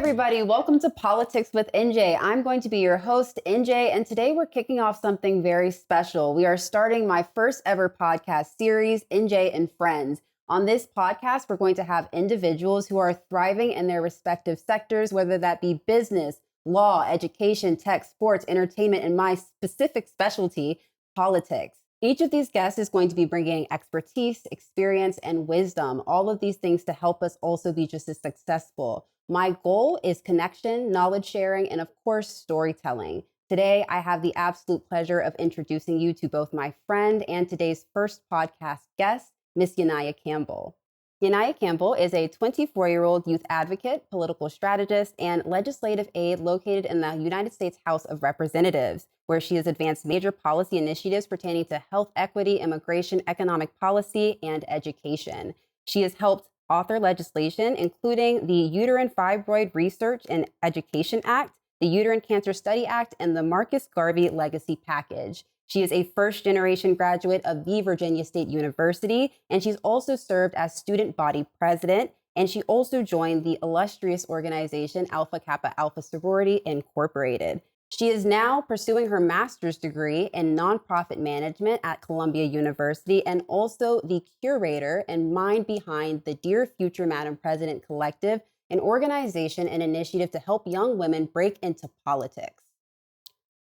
everybody. Welcome to Politics with NJ. I'm going to be your host, NJ, and today we're kicking off something very special. We are starting my first ever podcast series, NJ and Friends. On this podcast, we're going to have individuals who are thriving in their respective sectors, whether that be business, law, education, tech, sports, entertainment, and my specific specialty, politics. Each of these guests is going to be bringing expertise, experience, and wisdom, all of these things to help us also be just as successful. My goal is connection, knowledge sharing, and of course, storytelling. Today, I have the absolute pleasure of introducing you to both my friend and today's first podcast guest, Miss Yania Campbell. Yania Campbell is a 24-year-old youth advocate, political strategist, and legislative aide located in the United States House of Representatives, where she has advanced major policy initiatives pertaining to health equity, immigration, economic policy, and education. She has helped author legislation, including the Uterine Fibroid Research and Education Act, the Uterine Cancer Study Act, and the Marcus Garvey Legacy Package. She is a first-generation graduate of the Virginia State University, and she's also served as student body president, and she also joined the illustrious organization Alpha Kappa Alpha Sorority, Incorporated. She is now pursuing her master's degree in nonprofit management at Columbia University and also the curator and mind behind the Dear Future Madam President Collective, an organization and initiative to help young women break into politics.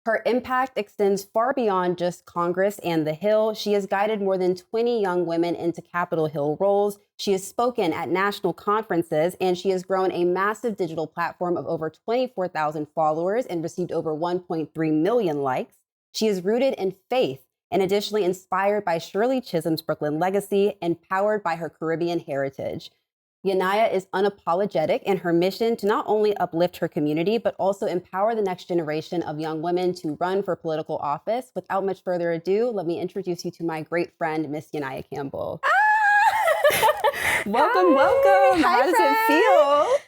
Her impact extends far beyond just Congress and the Hill. She has guided more than 20 young women into Capitol Hill roles. She has spoken at national conferences, and she has grown a massive digital platform of over 24,000 followers and received over 1.3 million likes. She is rooted in faith and additionally inspired by Shirley Chisholm's Brooklyn legacy and powered by her Caribbean heritage. Yania is unapologetic in her mission to not only uplift her community, but also empower the next generation of young women to run for political office. Without much further ado, let me introduce you to my great friend, Miss Yania Campbell. Welcome. Hi, How does it feel?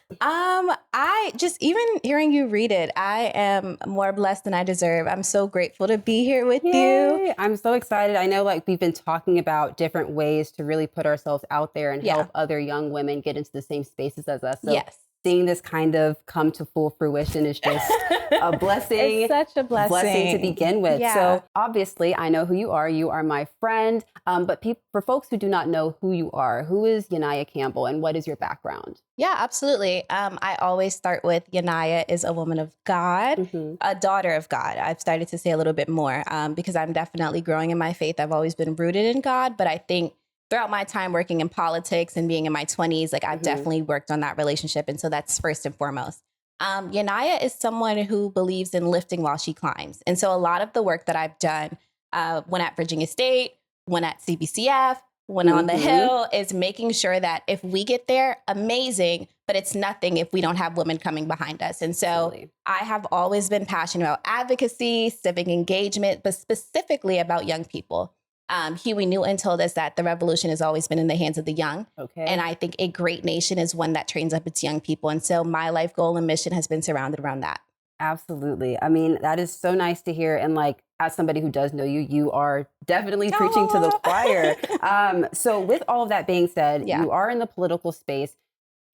I just, even hearing you read it, I am more blessed than I deserve. I'm so grateful to be here with you. I'm so excited. I know we've been talking about different ways to really put ourselves out there and help other young women get into the same spaces as us. So seeing this kind of come to full fruition is just a blessing. It's such a blessing to begin with. Yeah. So obviously, I know who you are. You are my friend. But for folks who do not know who you are, who is Yania Campbell and what is your background? Yeah, absolutely. I always start with Yania is a woman of God, a daughter of God. I've started to say a little bit more because I'm definitely growing in my faith. I've always been rooted in God, but I think throughout my time working in politics and being in my 20s, I've definitely worked on that relationship. And so that's first and foremost. Yania is someone who believes in lifting while she climbs. And so a lot of the work that I've done when at Virginia State, when at CBCF, when on the Hill is making sure that if we get there, amazing, but it's nothing if we don't have women coming behind us. And so I have always been passionate about advocacy, civic engagement, but specifically about young people. Huey Newton told us that the revolution has always been in the hands of the young. And I think a great nation is one that trains up its young people. And so my life goal and mission has been surrounded around that. Absolutely. I mean, that is so nice to hear. And as somebody who does know you, you are definitely preaching to the choir. So with all of that being said, you are in the political space.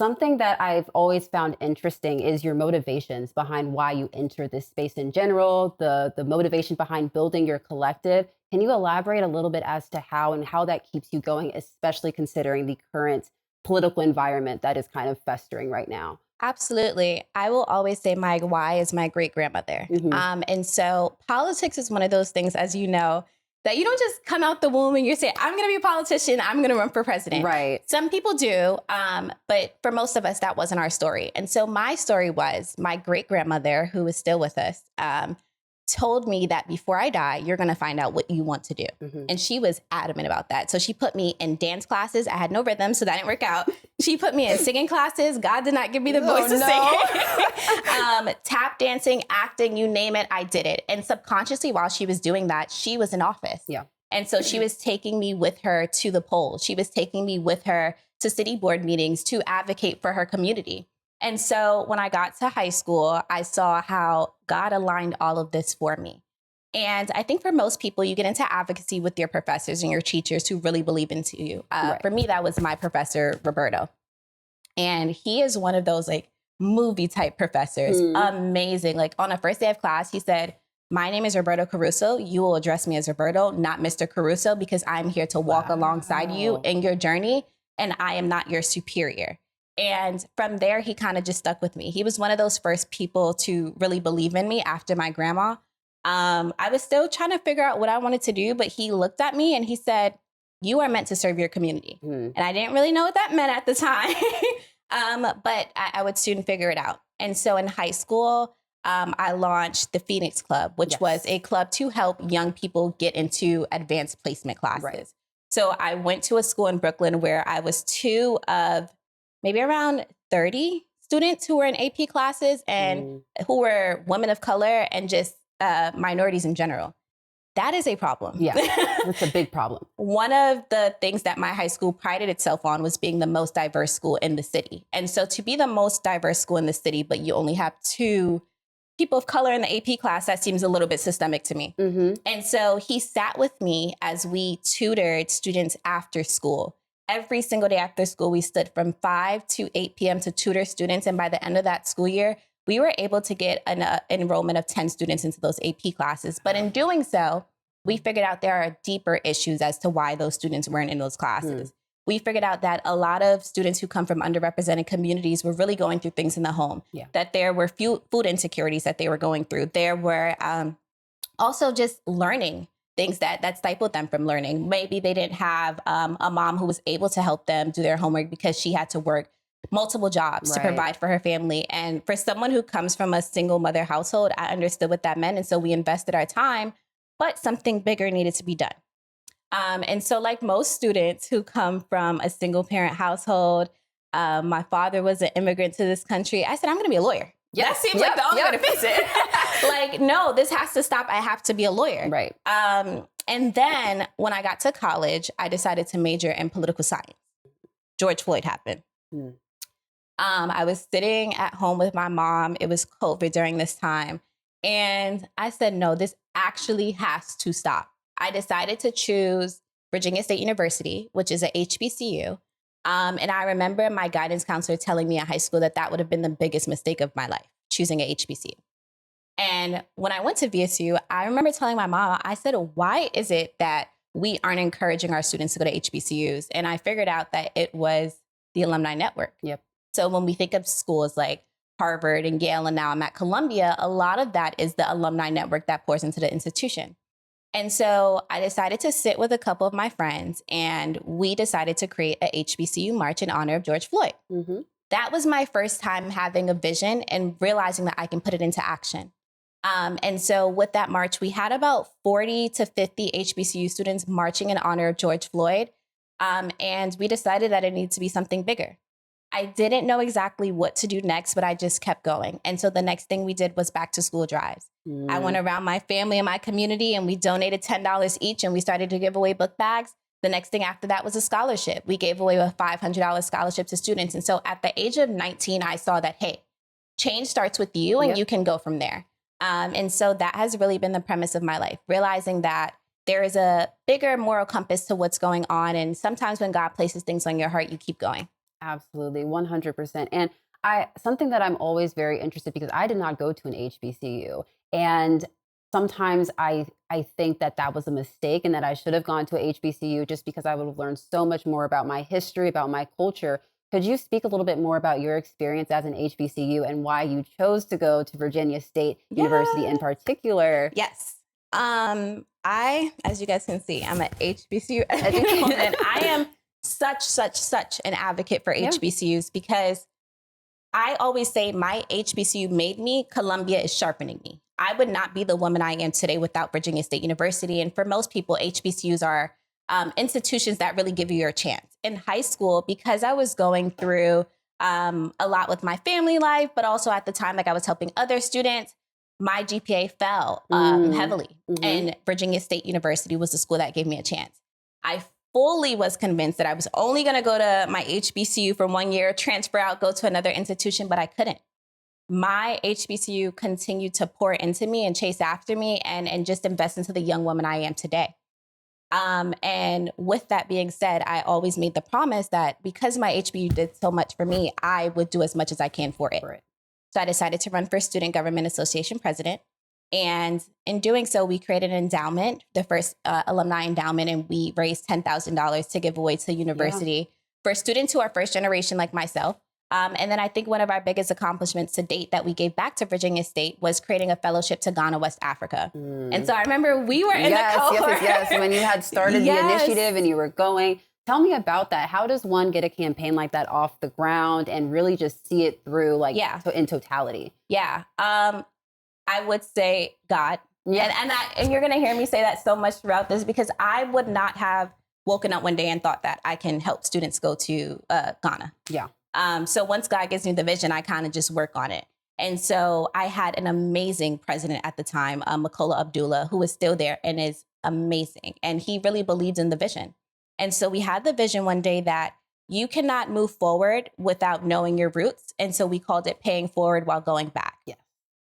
Something that I've always found interesting is your motivations behind why you enter this space in general, the motivation behind building your collective. Can you elaborate a little bit as to how that keeps you going, especially considering the current political environment that is kind of festering right now? Absolutely. I will always say my why is my great grandmother. And so politics is one of those things, as you know, that you don't just come out the womb and you say, I'm going to be a politician, I'm going to run for president. Right. Some people do, but for most of us, that wasn't our story. And so my story was my great grandmother, who is still with us, told me that before I die, you're going to find out what you want to do. And she was adamant about that. So she put me in dance classes. I had no rhythm, so that didn't work out. She put me in singing classes. God did not give me the voice to sing. Tap dancing, acting, you name it, I did it. And subconsciously, while she was doing that, she was in office. And so she was taking me with her to the polls. She was taking me with her to city board meetings to advocate for her community. And so when I got to high school, I saw how God aligned all of this for me. And I think for most people, you get into advocacy with your professors and your teachers who really believe into you. For me, that was my professor, Roberto. And he is one of those movie type professors, amazing. Like on the first day of class, he said, "My name is Roberto Caruso. You will address me as Roberto, not Mr. Caruso, because I'm here to walk alongside you in your journey, and I am not your superior." And from there, he kind of just stuck with me. He was one of those first people to really believe in me after my grandma. I was still trying to figure out what I wanted to do, but he looked at me and he said, "You are meant to serve your community." And I didn't really know what that meant at the time, but I would soon figure it out. And so in high school, I launched the Phoenix Club, which was a club to help young people get into advanced placement classes. Right. So I went to a school in Brooklyn where I was two of maybe around 30 students who were in AP classes and who were women of color and just minorities in general. That is a problem. Yeah, that's a big problem. One of the things that my high school prided itself on was being the most diverse school in the city. And so to be the most diverse school in the city, but you only have two people of color in the AP class, that seems a little bit systemic to me. And so he sat with me as we tutored students after school. Every single day after school, we stood from 5 to 8 p.m. to tutor students. And by the end of that school year, we were able to get an enrollment of 10 students into those AP classes. But in doing so, we figured out there are deeper issues as to why those students weren't in those classes. We figured out that a lot of students who come from underrepresented communities were really going through things in the home, that there were food insecurities that they were going through. There were also just learning things that stifled them from learning. Maybe they didn't have a mom who was able to help them do their homework because she had to work multiple jobs to provide for her family. And for someone who comes from a single mother household, I understood what that meant. And so we invested our time, but something bigger needed to be done. And so like most students who come from a single parent household, my father was an immigrant to this country. I said, I'm going to be a lawyer. That seems like the only way to fix it. Like, no, this has to stop. I have to be a lawyer. Right. And then when I got to college, I decided to major in political science. George Floyd happened. I was sitting at home with my mom. It was COVID during this time. And I said, no, this actually has to stop. I decided to choose Virginia State University, which is a HBCU. And I remember my guidance counselor telling me in high school that would have been the biggest mistake of my life, choosing a HBCU. And when I went to VSU, I remember telling my mom, I said, why is it that we aren't encouraging our students to go to HBCUs? And I figured out that it was the alumni network. So when we think of schools like Harvard and Yale, and now I'm at Columbia, a lot of that is the alumni network that pours into the institution. And so I decided to sit with a couple of my friends and we decided to create a HBCU march in honor of George Floyd. That was my first time having a vision and realizing that I can put it into action. And so with that march, we had about 40 to 50 HBCU students marching in honor of George Floyd. And we decided that it needed to be something bigger. I didn't know exactly what to do next, but I just kept going. And so the next thing we did was back to school drives. I went around my family and my community and we donated $10 each and we started to give away book bags. The next thing after that was a scholarship. We gave away a $500 scholarship to students. And so at the age of 19, I saw that, hey, change starts with you and you can go from there. And so that has really been the premise of my life, realizing that there is a bigger moral compass to what's going on. And sometimes when God places things on your heart, you keep going. Absolutely, 100%. And something that I'm always very interested, because I did not go to an HBCU, and sometimes I think that was a mistake and that I should have gone to a HBCU just because I would have learned so much more about my history, about my culture. Could you speak a little bit more about your experience as an HBCU and why you chose to go to Virginia State University in particular? Yes. As you guys can see, I'm an HBCU educated, and I am such an advocate for HBCUs because I always say my HBCU made me, Columbia is sharpening me. I would not be the woman I am today without Virginia State University. And for most people, HBCUs are institutions that really give you your chance. In high school, because I was going through a lot with my family life, but also at the time, like I was helping other students, my GPA fell heavily. And Virginia State University was the school that gave me a chance. I fully was convinced that I was only going to go to my HBCU for 1 year, transfer out, go to another institution, but I couldn't. My HBCU continued to pour into me and chase after me and just invest into the young woman I am today. And with that being said, I always made the promise that because my HBU did so much for me, I would do as much as I can for it. Right. So I decided to run for Student Government Association president. And in doing so, we created an endowment, the first alumni endowment, and we raised $10,000 to give away to the university for students who are first generation like myself. And then I think one of our biggest accomplishments to date that we gave back to Virginia State was creating a fellowship to Ghana, West Africa. And so I remember we were in the cohort. Yes. When you had started the initiative and you were going. Tell me about that. How does one get a campaign like that off the ground and really just see it through, like, in totality? Yeah. I would say God. Yeah. And you're going to hear me say that so much throughout this, because I would not have woken up one day and thought that I can help students go to Ghana. Yeah. So once God gives me the vision, I kind of just work on it. And so I had an amazing president at the time, Makola Abdullah, who is still there and is amazing. And he really believed in the vision. And so we had the vision one day that you cannot move forward without knowing your roots. And so we called it paying forward while going back. Yeah.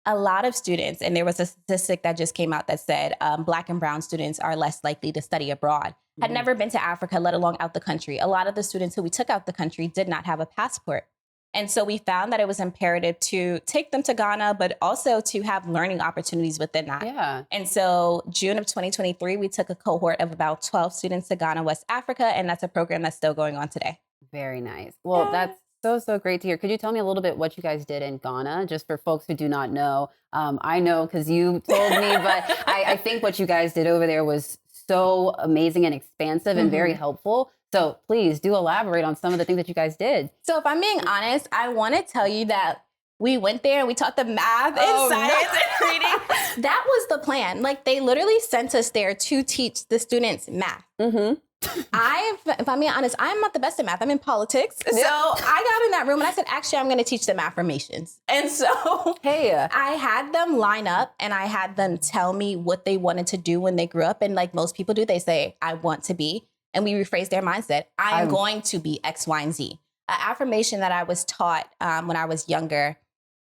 A lot of students, and there was a statistic that just came out that said Black and brown students are less likely to study abroad, had never been to Africa, let alone out the country. A lot of the students who we took out the country did not have a passport. And so we found that it was imperative to take them to Ghana, but also to have learning opportunities within that. Yeah. And so June of 2023, we took a cohort of about 12 students to Ghana, West Africa, and that's a program that's still going on today. Very nice. Well, that's so great to hear. Could you tell me a little bit what you guys did in Ghana, just for folks who do not know? I know because you told me, but I think what you guys did over there was so amazing and expansive and very helpful. So please do elaborate on some of the things that you guys did. So if I'm being honest, I want to tell you that we went there and we taught them math and science and reading. That was the plan. Like, they literally sent us there to teach the students math. If I'm being honest, I'm not the best at math. I'm in politics. So I got in that room and I said, actually, I'm going to teach them affirmations. And so I had them line up and I had them tell me what they wanted to do when they grew up. And like most people do, they say, I want to be. And we rephrase their mindset. I'm going to be X, Y, and Z. An affirmation that I was taught when I was younger,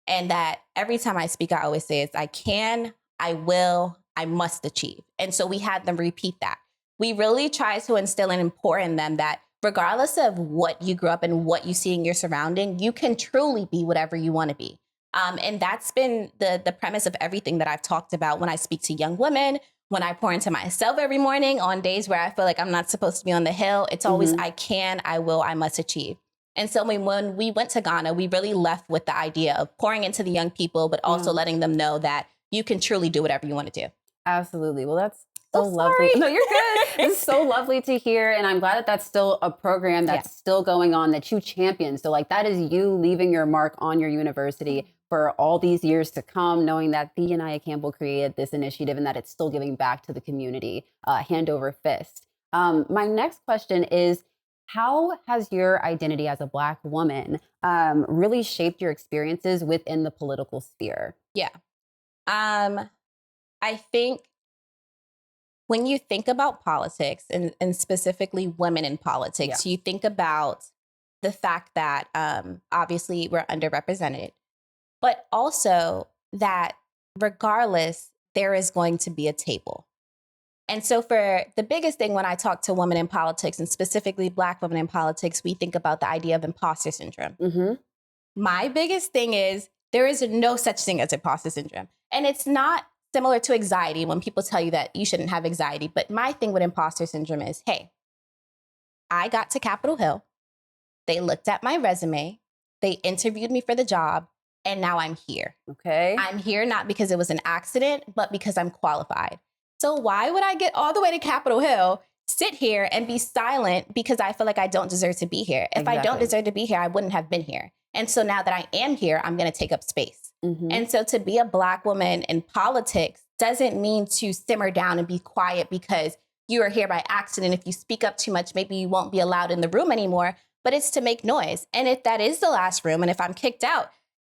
and that every time I speak, I always say is, I can, I will, I must achieve. And so we had them repeat that. We really try to instill and pour in them that regardless of what you grew up and what you see in your surrounding, you can truly be whatever you want to be. And that's been the premise of everything that I've talked about when I speak to young women, when I pour into myself every morning on days where I feel like I'm not supposed to be on the hill. It's always, I can, I will, I must achieve. And so when we went to Ghana, we really left with the idea of pouring into the young people, but also letting them know that you can truly do whatever you want to do. Absolutely. Well, that's so lovely. No, you're good. It's so lovely to hear. And I'm glad that that's still a program that's still going on, that you champion. So like, that is you leaving your mark on your university for all these years to come, knowing that the Yania Campbell created this initiative and that it's still giving back to the community, hand over fist. My next question is, how has your identity as a Black woman really shaped your experiences within the political sphere? Yeah. I think when you think about politics and specifically women in politics, you think about the fact that obviously we're underrepresented, but also that regardless, there is going to be a table. And so for the biggest thing when I talk to women in politics, and specifically Black women in politics, we think about the idea of imposter syndrome. My biggest thing is there is no such thing as imposter syndrome. And it's not similar to anxiety when people tell you that you shouldn't have anxiety. But my thing with imposter syndrome is, hey, I got to Capitol Hill. They looked at my resume. They interviewed me for the job. And now I'm here. Okay. I'm here not because it was an accident, but because I'm qualified. So why would I get all the way to Capitol Hill, sit here and be silent because I feel like I don't deserve to be here? If I don't deserve to be here, I wouldn't have been here. And so now that I am here, I'm going to take up space. And so to be a Black woman in politics doesn't mean to simmer down and be quiet because you are here by accident. If you speak up too much, maybe you won't be allowed in the room anymore, but it's to make noise. And if that is the last room, and if I'm kicked out,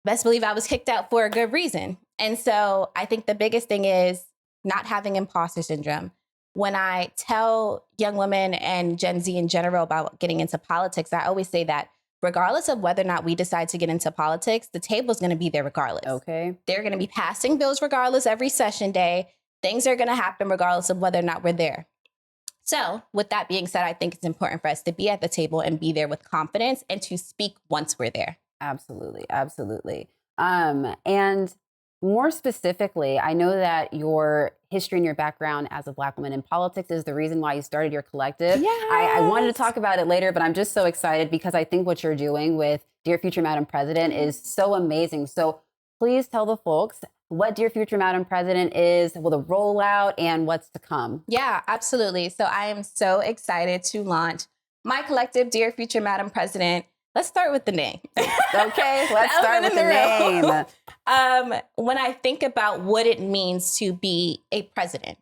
best believe I was kicked out for a good reason. And so I think the biggest thing is not having imposter syndrome. When I tell young women and Gen Z in general about getting into politics, I always say that regardless of whether or not we decide to get into politics, the table is going to be there regardless. Okay. They're going to be passing bills regardless every session day. Things are going to happen regardless of whether or not we're there. So with that being said, I think it's important for us to be at the table and be there with confidence and to speak once we're there. Absolutely. Absolutely. And more specifically, I know that your history and your background as a Black woman in politics is the reason why you started your collective. Yes. I wanted to talk about it later, but I'm just so excited because I think what you're doing with Dear Future Madam President is so amazing. So please tell the folks what Dear Future Madam President is, well, the rollout, and what's to come. Yeah, absolutely. So I am so excited to launch my collective, Dear Future Madam President. Let's start with the name. Okay, let's start with the name. When I think about what it means to be a president,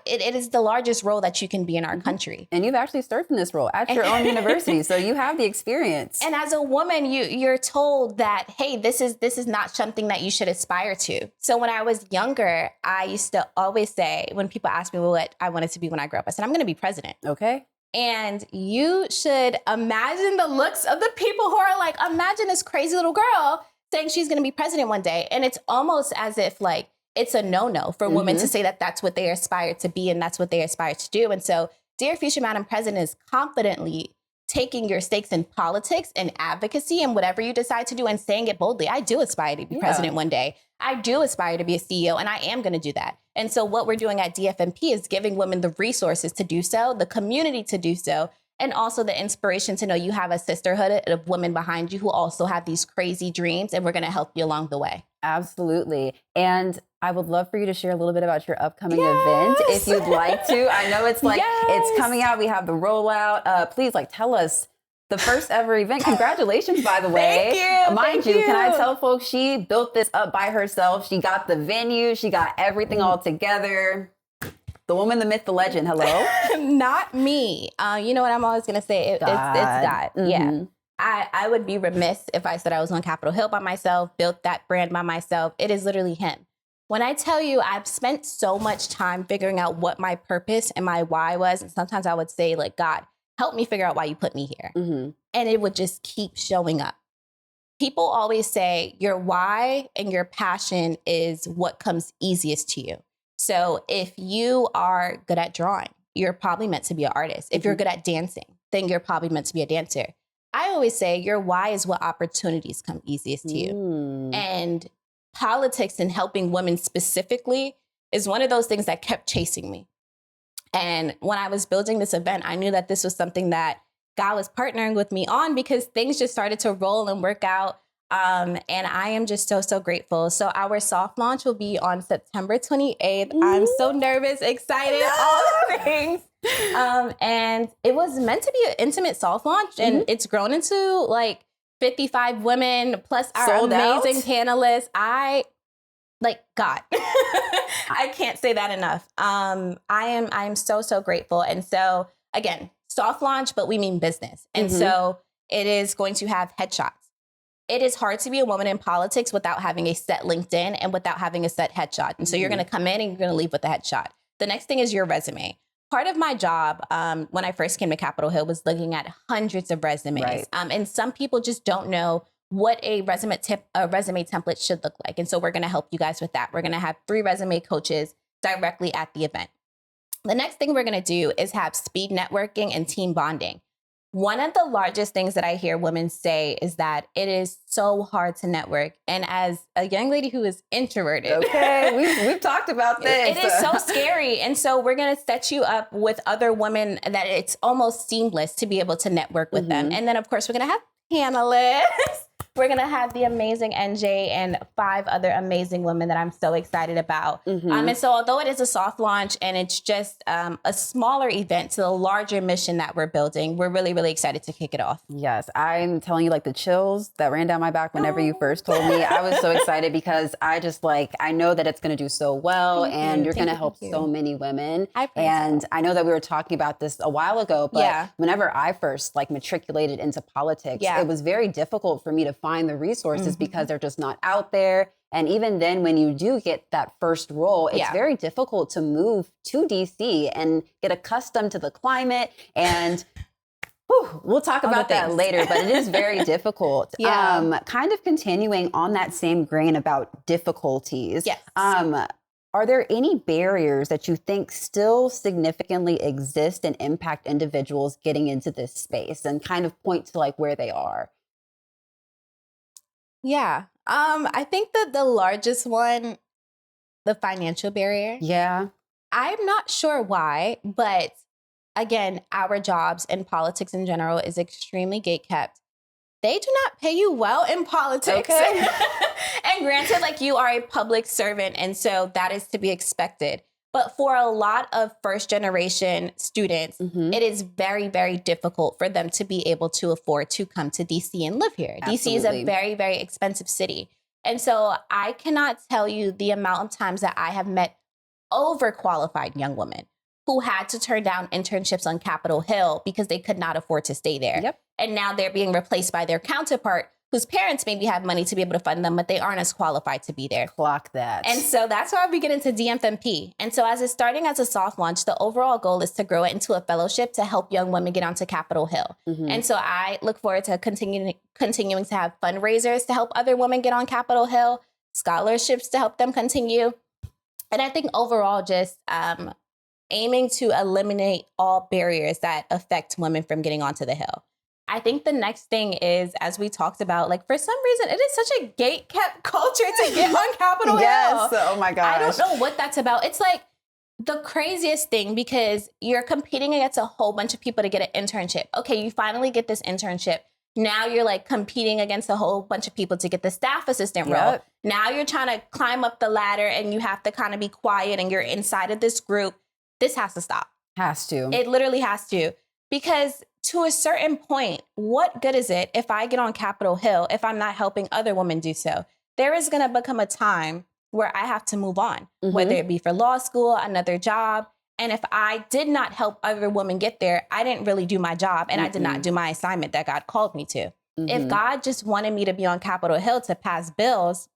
it is the largest role that you can be in our country. And you've actually served in this role at your own university, so you have the experience. And as a woman, you're told that, hey, this is not something that you should aspire to. So when I was younger, I used to always say, when people ask me what I wanted to be when I grew up, I said, I'm going to be president. Okay. And you should imagine the looks of the people who are like, imagine this crazy little girl saying she's going to be president one day. And it's almost as if like it's a no-no for women to say that that's what they aspire to be and that's what they aspire to do. And so Dear Future Madam President is confidently taking your stakes in politics and advocacy and whatever you decide to do and saying it boldly. I do aspire to be president one day. I do aspire to be a CEO, and I am going to do that. And so what we're doing at DFMP is giving women the resources to do so, the community to do so, and also the inspiration to know you have a sisterhood of women behind you who also have these crazy dreams, and we're going to help you along the way. Absolutely. And I would love for you to share a little bit about your upcoming event, if you'd like to. I know it's like, it's coming out. We have the rollout. Please, like, tell us the first ever event. Congratulations, by the way. Thank you. Mind you, can I tell folks, she built this up by herself. She got the venue. She got everything all together. The woman, the myth, the legend. Hello? Not me. You know what I'm always going to say? It's God. Yeah. I would be remiss if I said I was on Capitol Hill by myself, built that brand by myself. It is literally him. When I tell you, I've spent so much time figuring out what my purpose and my why was. And sometimes I would say, like, God, help me figure out why you put me here. And it would just keep showing up. People always say your why and your passion is what comes easiest to you. So if you are good at drawing, you're probably meant to be an artist. If you're good at dancing, then you're probably meant to be a dancer. I always say your why is what opportunities come easiest to you. And politics and helping women specifically is one of those things that kept chasing me. And when I was building this event, I knew that this was something that God was partnering with me on because things just started to roll and work out. And I am just so grateful. So our soft launch will be on September 28th. I'm so nervous, excited, all the things. And it was meant to be an intimate soft launch, and it's grown into like 55 women plus our Sold amazing out? panelists. Like God, I can't say that enough. I am so grateful. And so again, soft launch, but we mean business. And so it is going to have headshots. It is hard to be a woman in politics without having a set LinkedIn and without having a set headshot. And so you're going to come in and you're going to leave with a headshot. The next thing is your resume. Part of my job when I first came to Capitol Hill was looking at hundreds of resumes. Right. And some people just don't know what a resume template should look like. And so we're going to help you guys with that. We're going to have 3 resume coaches directly at the event. The next thing we're going to do is have speed networking and team bonding. One of the largest things that I hear women say is that it is so hard to network. And as a young lady who is introverted, we've talked about this. It is so scary. And so we're going to set you up with other women that it's almost seamless to be able to network with them. And then, of course, we're going to have panelists. We're going to have the amazing NJ and 5 other amazing women that I'm so excited about. And so although it is a soft launch and it's just a smaller event to the larger mission that we're building, we're really, really excited to kick it off. Yes, I'm telling you, like the chills that ran down my back whenever you first told me. I was so excited because I just I know that it's going to do so well and you're going to help so many women. And I know that we were talking about this a while ago, but whenever I first matriculated into politics, it was very difficult for me to find the resources because they're just not out there. And even then, when you do get that first role, it's very difficult to move to DC and get accustomed to the climate. And we'll talk about that later, but it is very difficult. Kind of continuing on that same grain about difficulties. are there any barriers that you think still significantly exist and impact individuals getting into this space, and kind of point to like where they are? Yeah. I think that the largest one, the financial barrier. Yeah. I'm not sure why, but again, our jobs and politics in general is extremely gatekept. They do not pay you well in politics. Okay. And granted, like, you are a public servant, and so that is to be expected. But for a lot of first generation students, it is very, very difficult for them to be able to afford to come to DC and live here. DC is a very, very expensive city. And so I cannot tell you the amount of times that I have met overqualified young women who had to turn down internships on Capitol Hill because they could not afford to stay there. Yep. And now they're being replaced by their counterpart whose parents maybe have money to be able to fund them, but they aren't as qualified to be there. Clock that. And so that's why we get into DMFMP. And so as it's starting as a soft launch, the overall goal is to grow it into a fellowship to help young women get onto Capitol Hill. And so I look forward to continuing to have fundraisers to help other women get on Capitol Hill, scholarships to help them continue. And I think overall just aiming to eliminate all barriers that affect women from getting onto the Hill. I think the next thing is, as we talked about, like, for some reason, it is such a gate-kept culture to get on Capitol Hill. Yes, oh my gosh. I don't know what that's about. It's like the craziest thing because you're competing against a whole bunch of people to get an internship. Okay, you finally get this internship. Now you're like competing against a whole bunch of people to get the staff assistant role. Now you're trying to climb up the ladder and you have to kind of be quiet and you're inside of this group. This has to stop. Has to. It literally has to. Because to a certain point, what good is it if I get on Capitol Hill if I'm not helping other women do so? There is going to become a time where I have to move on, whether it be for law school, another job. And if I did not help other women get there, I didn't really do my job and I did not do my assignment that God called me to. If God just wanted me to be on Capitol Hill to pass bills,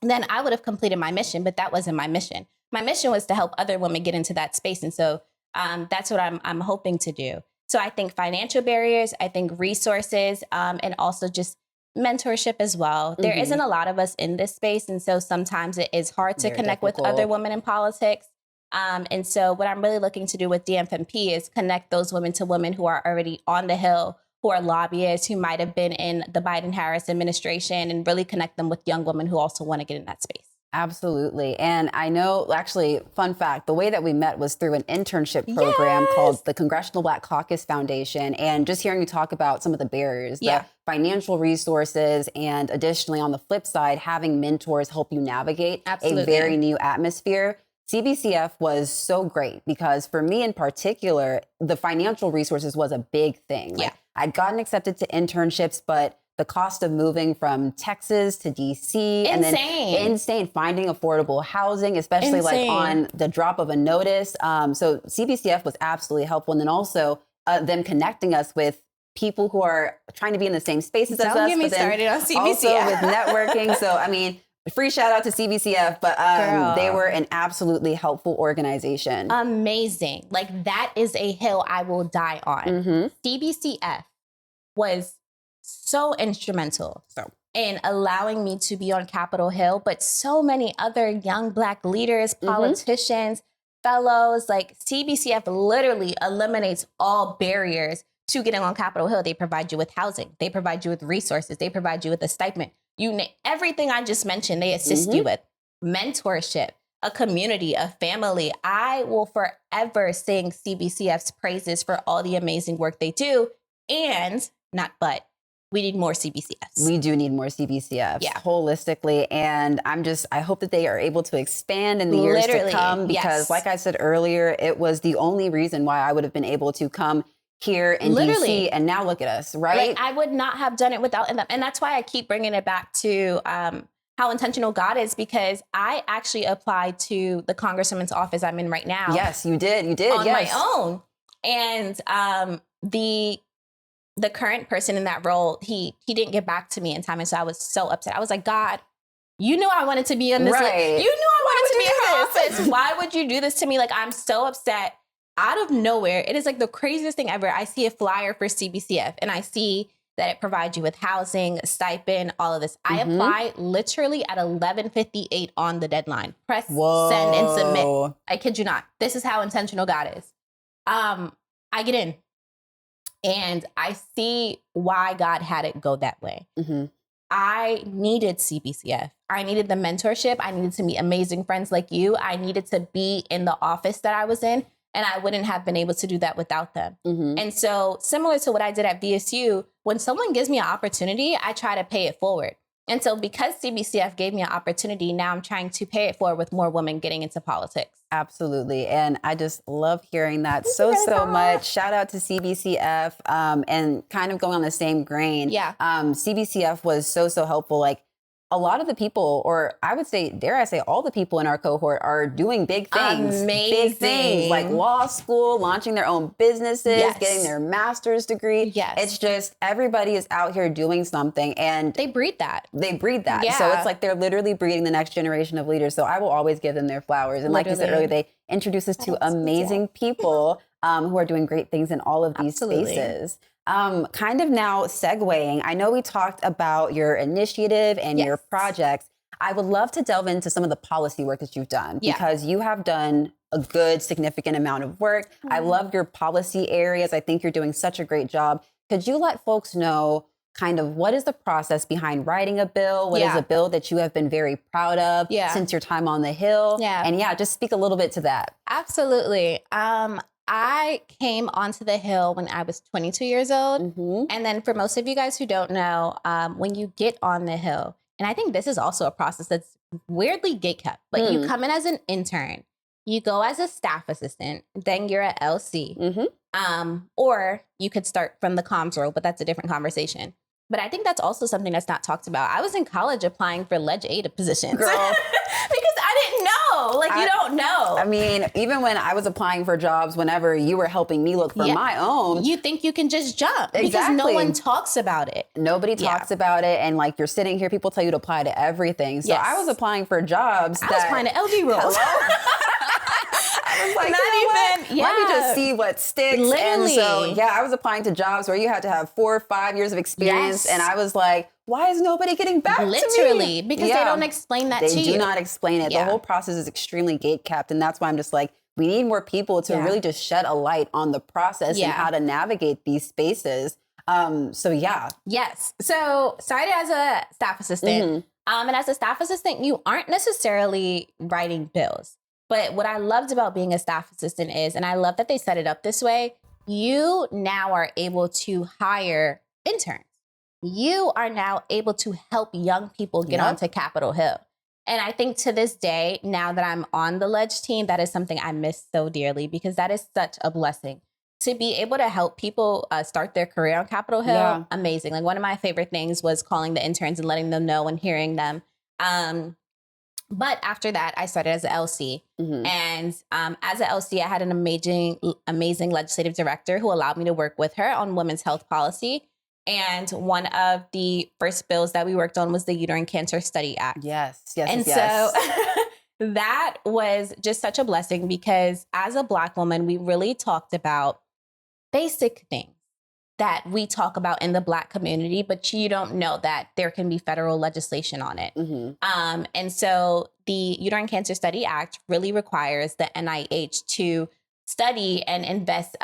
then I would have completed my mission, but that wasn't my mission. My mission was to help other women get into that space. And so that's what I'm hoping to do. So I think financial barriers, I think resources, and also just mentorship as well. There isn't a lot of us in this space. And so sometimes it is hard to connect with other women in politics. And so what I'm really looking to do with DMFMP is connect those women to women who are already on the Hill, who are lobbyists, who might have been in the Biden-Harris administration, and really connect them with young women who also want to get in that space. Absolutely. And I know, actually, fun fact, the way that we met was through an internship program called the Congressional Black Caucus Foundation. And just hearing you talk about some of the barriers, the financial resources, and additionally, on the flip side, having mentors help you navigate a very new atmosphere. CBCF was so great because for me in particular, the financial resources was a big thing. Like, I'd gotten accepted to internships, but the cost of moving from Texas to DC and then finding affordable housing, especially like on the drop of a notice. So CBCF was absolutely helpful. And then also them connecting us with people who are trying to be in the same spaces as us. Don't get me started on CBCF. Also with networking. So, I mean, free shout out to CBCF, but they were an absolutely helpful organization. Amazing. Like, that is a hill I will die on. CBCF was so instrumental in allowing me to be on Capitol Hill, but so many other young Black leaders, politicians, fellows, like CBCF literally eliminates all barriers to getting on Capitol Hill. They provide you with housing. They provide you with resources. They provide you with a stipend. Everything I just mentioned, they assist you with. Mentorship, a community, a family. I will forever sing CBCF's praises for all the amazing work they do. And we need more CBCFs. We do need more CBCFs holistically. And I hope that they are able to expand in the years to come because like I said earlier, it was the only reason why I would have been able to come here in DC. And now look at us, right? Like, I would not have done it without them. And that's why I keep bringing it back to how intentional God is, because I actually applied to the congresswoman's office I'm in right now. Yes, you did. On my own. And the current person in that role, he didn't get back to me in time. And so I was so upset. I was like, God, you knew I wanted to be in this. You knew I wanted to be in her office. Why would you do this to me? Like, I'm so upset. Out of nowhere, it is like the craziest thing ever. I see a flyer for CBCF and I see that it provides you with housing, stipend, all of this. I applied literally at 11:58 on the deadline. Press send and submit. I kid you not. This is how intentional God is. I get in and I see why God had it go that way. I needed CBCF. I needed the mentorship. I needed to meet amazing friends like you. I needed to be in the office that I was in, and I wouldn't have been able to do that without them. And so similar to what I did at VSU, when someone gives me an opportunity, I try to pay it forward. And so because CBCF gave me an opportunity, now I'm trying to pay it forward with more women getting into politics. Absolutely. And I just love hearing that so much. Shout out to CBCF and kind of going on the same grain. Yeah. CBCF was so helpful. Like a lot of the people, or I would say, dare I say, all the people in our cohort are doing big things. Amazing. Big things like law school, launching their own businesses, getting their master's degree. It's just everybody is out here doing something, and they breed that. Yeah. So it's like they're literally breeding the next generation of leaders. So I will always give them their flowers. And like you said earlier, they introduce us to amazing people who are doing great things in all of these spaces. Kind of now segueing, I know we talked about your initiative and your projects. I would love to delve into some of the policy work that you've done because you have done a good, significant amount of work. I love your policy areas. I think you're doing such a great job. Could you let folks know kind of what is the process behind writing a bill? What is a bill that you have been very proud of since your time on the Hill? And just speak a little bit to that. Absolutely. I came onto the Hill when I was 22 years old. And then for most of you guys who don't know, when you get on the Hill, and I think this is also a process that's weirdly gatekept, but you come in as an intern, you go as a staff assistant, then you're at LC, or you could start from the comms role, but that's a different conversation. But I think that's also something that's not talked about. I was in college applying for Legislative Aide positions. Girl. Because I didn't know. Like, you don't know. I mean, even when I was applying for jobs, whenever you were helping me look for my own. You think you can just jump. Because no one talks about it. Nobody talks about it. And like, you're sitting here, people tell you to apply to everything. So I was applying for jobs. I was applying to LD roles. I was like, let me just see what sticks. Literally. And so, I was applying to jobs where you had to have 4 or 5 years of experience. And I was like, why is nobody getting back to me? Literally, because they don't explain that to you. They do not explain it. The whole process is extremely gatekept. And that's why I'm just like, we need more people to really just shed a light on the process and how to navigate these spaces. Yes. So started as a staff assistant. And as a staff assistant, you aren't necessarily writing bills. But what I loved about being a staff assistant is, and I love that they set it up this way, you now are able to hire interns. You are now able to help young people get onto Capitol Hill. And I think to this day, now that I'm on the Ledge team, that is something I miss so dearly because that is such a blessing. To be able to help people start their career on Capitol Hill, amazing. Like one of my favorite things was calling the interns and letting them know and hearing them. But after that, I started as an LC. And as an LC, I had an amazing legislative director who allowed me to work with her on women's health policy. And one of the first bills that we worked on was the Uterine Cancer Study Act. So that was just such a blessing because as a Black woman, we really talked about basic things that we talk about in the Black community, but you don't know that there can be federal legislation on it. And so the Uterine Cancer Study Act really requires the NIH to study and invest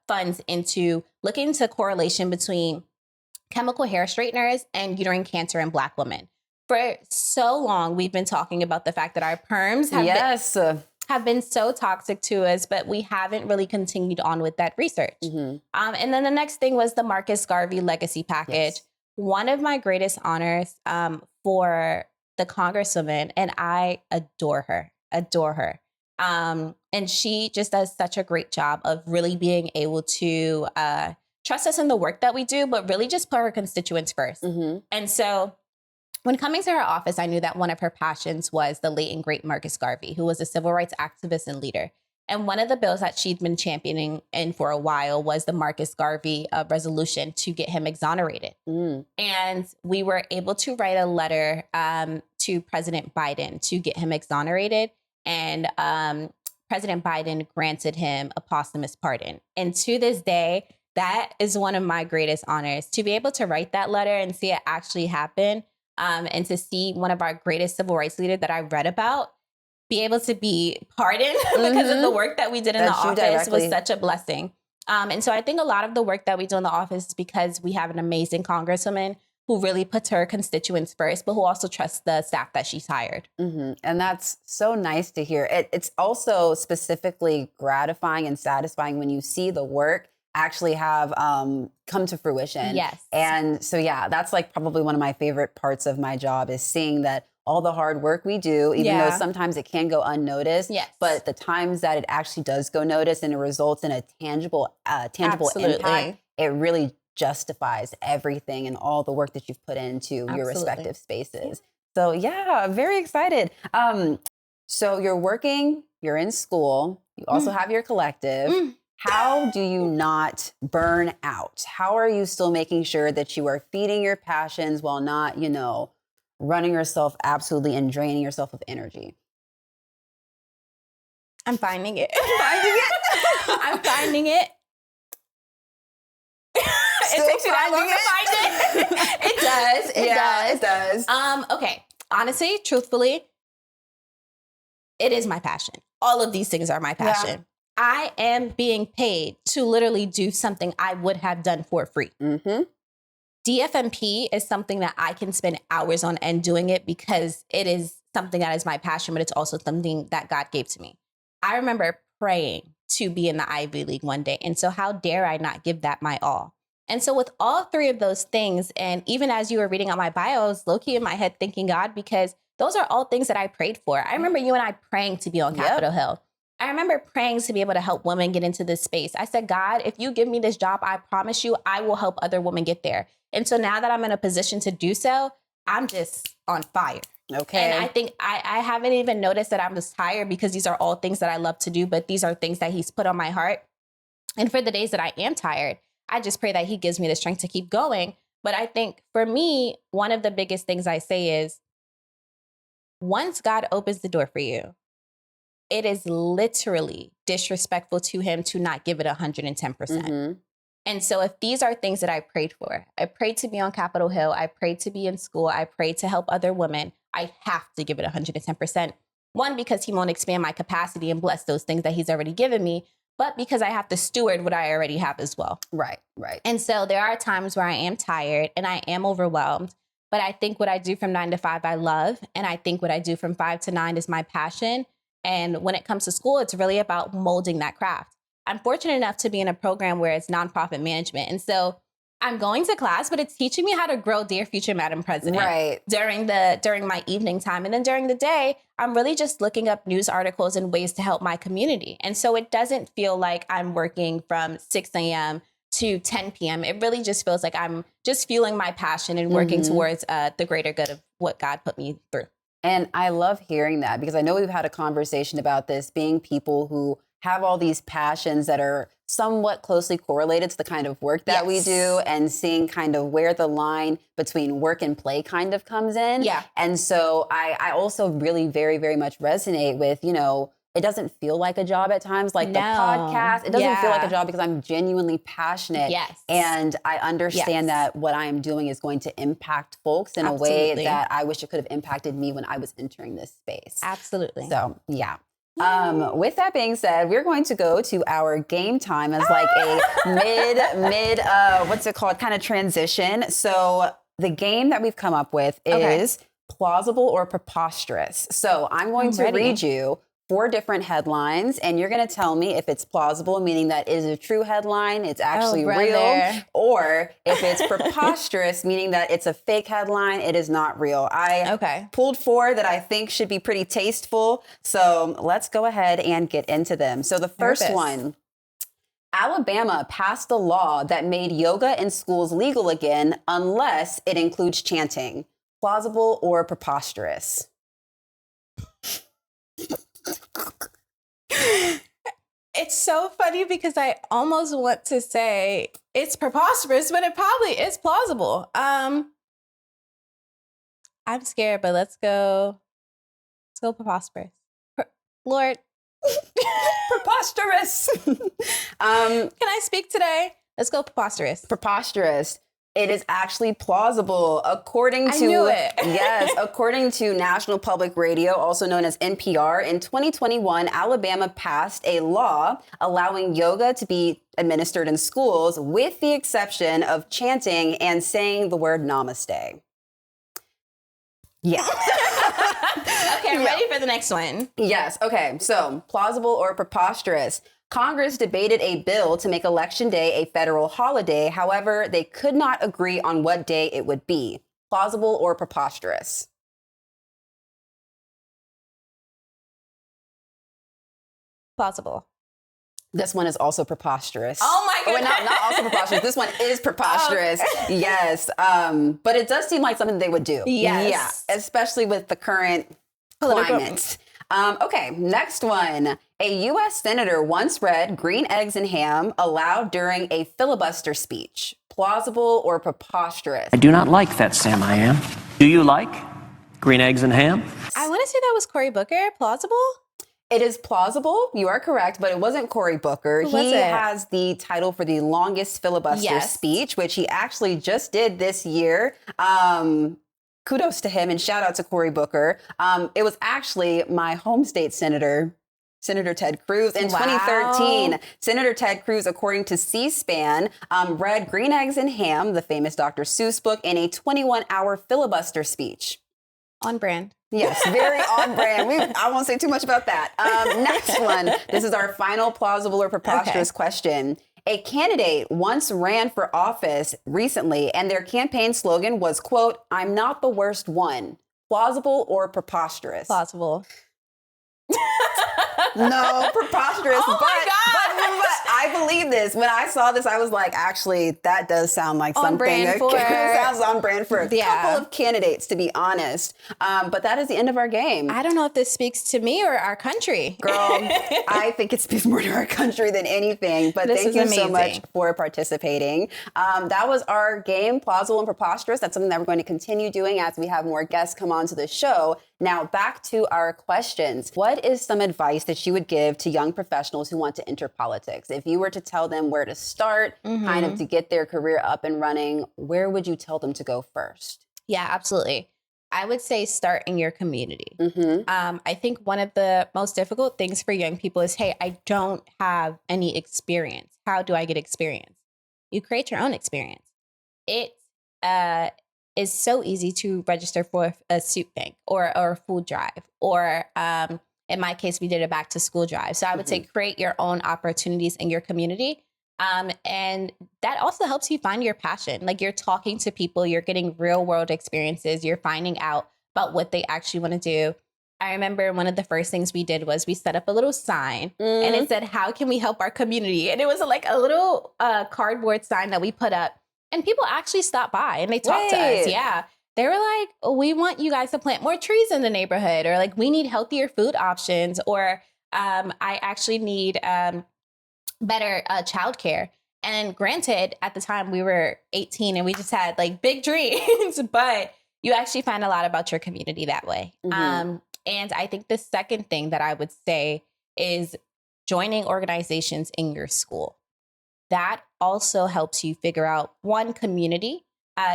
funds into looking into correlation between chemical hair straighteners and uterine cancer in Black women. For so long, we've been talking about the fact that our perms have been so toxic to us, but we haven't really continued on with that research. And then the next thing was the Marcus Garvey Legacy Package. One of my greatest honors for the Congresswoman, and I adore her. And she just does such a great job of really being able to trust us in the work that we do, but really just put her constituents first. And so when coming to her office, I knew that one of her passions was the late and great Marcus Garvey, who was a civil rights activist and leader. And one of the bills that she'd been championing in for a while was the Marcus Garvey resolution to get him exonerated. And we were able to write a letter to President Biden to get him exonerated. And President Biden granted him a posthumous pardon. And to this day, that is one of my greatest honors, to be able to write that letter and see it actually happen, and to see one of our greatest civil rights leaders that I read about be able to be pardoned because of the work that we did in the office was such a blessing. And so I think a lot of the work that we do in the office is because we have an amazing congresswoman who really puts her constituents first, but who also trusts the staff that she's hired. And that's so nice to hear. It's also specifically gratifying and satisfying when you see the work actually have come to fruition. Yes. And so, yeah, that's like probably one of my favorite parts of my job is seeing that all the hard work we do, even though sometimes it can go unnoticed, but the times that it actually does go noticed and it results in a tangible impact, it really justifies everything and all the work that you've put into your respective spaces. So yeah, very excited. So you're working, you're in school, you also have your collective. How do you not burn out? How are you still making sure that you are feeding your passions while not, running yourself absolutely and draining yourself of energy? I'm finding it. I'm finding it. It takes me that long to find it. It does. It does. Okay. Honestly, truthfully, it is my passion. All of these things are my passion. Yeah. I am being paid to literally do something I would have done for free. DFMP is something that I can spend hours on and doing it because it is something that is my passion, but it's also something that God gave to me. I remember praying to be in the Ivy League one day. And so how dare I not give that my all? And so with all three of those things, and even as you were reading out my bio, I was low-key in my head thanking God because those are all things that I prayed for. I remember you and I praying to be on Capitol Hill. I remember praying to be able to help women get into this space. I said, God, if you give me this job, I promise you I will help other women get there. And so now that I'm in a position to do so, I'm just on fire. Okay. And I think I haven't even noticed that I'm just tired because these are all things that I love to do, but these are things that he's put on my heart. And for the days that I am tired, I just pray that he gives me the strength to keep going. But I think for me, one of the biggest things I say is once God opens the door for you, it is literally disrespectful to him to not give it 110%. And so if these are things that I prayed for, I prayed to be on Capitol Hill, I prayed to be in school, I prayed to help other women, I have to give it 110%. One, because he won't expand my capacity and bless those things that he's already given me, but because I have to steward what I already have as well. Right. And so there are times where I am tired and I am overwhelmed, but I think what I do from 9 to 5, I love. And I think what I do from 5 to 9 is my passion. And when it comes to school, it's really about molding that craft. I'm fortunate enough to be in a program where it's nonprofit management. And so I'm going to class, but it's teaching me how to grow Dear Future Madam President during my evening time. And then during the day, I'm really just looking up news articles and ways to help my community. And so it doesn't feel like I'm working from 6 a.m. to 10 p.m. It really just feels like I'm just fueling my passion and working towards the greater good of what God put me through. And I love hearing that because I know we've had a conversation about this being people who have all these passions that are somewhat closely correlated to the kind of work that we do and seeing kind of where the line between work and play kind of comes in. Yeah. And so I also really very, very much resonate with, it doesn't feel like a job at times, like the podcast. It doesn't feel like a job because I'm genuinely passionate. Yes. And I understand that what I am doing is going to impact folks in a way that I wish it could have impacted me when I was entering this space. Absolutely. So, yeah. With that being said, we're going to go to our game time as like a mid, what's it called, kind of transition. So the game that we've come up with is plausible or preposterous. So I'm going to read you 4 different headlines, and you're going to tell me if it's plausible, meaning that it is a true headline, it's actually real, or if it's preposterous, meaning that it's a fake headline, it is not real. I pulled 4 that I think should be pretty tasteful, so let's go ahead and get into them. So the first one, Alabama passed a law that made yoga in schools legal again unless it includes chanting. Plausible or preposterous? It's so funny because I almost want to say it's preposterous, but it probably is plausible. I'm scared, but let's go preposterous. Lord. Preposterous. Can I speak today? Let's go preposterous. Preposterous. It is actually plausible. According to I knew it. Yes, according to National Public Radio, also known as NPR, in 2021, Alabama passed a law allowing yoga to be administered in schools with the exception of chanting and saying the word namaste. Yeah. Okay, I'm ready for the next one. Yes. Okay. So plausible or preposterous. Congress debated a bill to make Election Day a federal holiday. However, they could not agree on what day it would be. Plausible or preposterous? Plausible. This one is also preposterous. Oh my goodness. Well, not also preposterous. This one is preposterous. Yes. But it does seem like something they would do. Yes. Yeah. Especially with the current climate. Okay, next one. A U.S. senator once read Green Eggs and Ham aloud during a filibuster speech. Plausible or preposterous? I do not like that, Sam I am. Do you like green eggs and ham? I want to say that was Cory Booker. Plausible? It is plausible. You are correct, but it wasn't Cory Booker. He has the title for the longest filibuster speech, which he actually just did this year. Kudos to him and shout out to Cory Booker. It was actually my home state senator, Senator Ted Cruz. In 2013, Senator Ted Cruz, according to C-SPAN, read Green Eggs and Ham, the famous Dr. Seuss book, in a 21-hour filibuster speech. On brand. Yes, very on brand. I won't say too much about that. Next one. This is our final plausible or preposterous question. A candidate once ran for office recently, and their campaign slogan was, quote, "I'm not the worst one." Plausible or preposterous? Plausible. No, preposterous. Oh my but I believe this. When I saw this, I was like, actually, that does sound like on something. Brand for, sounds on brand for a couple of candidates, to be honest. But that is the end of our game. I don't know if this speaks to me or our country. Girl, I think it speaks more to our country than anything. But thank you so much for participating. That was our game, Plausible and Preposterous. That's something that we're going to continue doing as we have more guests come onto the show. Now, back to our questions. What is some advice that you would give to young professionals who want to enter politics? If you were to tell them where to start, kind of to get their career up and running, where would you tell them to go first? Yeah, absolutely. I would say start in your community. I think one of the most difficult things for young people is, hey, I don't have any experience. How do I get experience? You create your own experience. It is so easy to register for a soup bank or a food drive, or in my case, we did a back to school drive. So I would say create your own opportunities in your community. And that also helps you find your passion. Like, you're talking to people, you're getting real world experiences, you're finding out about what they actually want to do. I remember one of the first things we did was we set up a little sign and it said, "How can we help our community?" And it was like a little cardboard sign that we put up, and people actually stopped by and they talked to us. Yeah. They were like, "We want you guys to plant more trees in the neighborhood," or like, "We need healthier food options," or "I actually need better childcare." And granted, at the time we were 18 and we just had like big dreams, but you actually find a lot about your community that way. And I think the second thing that I would say is joining organizations in your school. That also helps you figure out, one, community,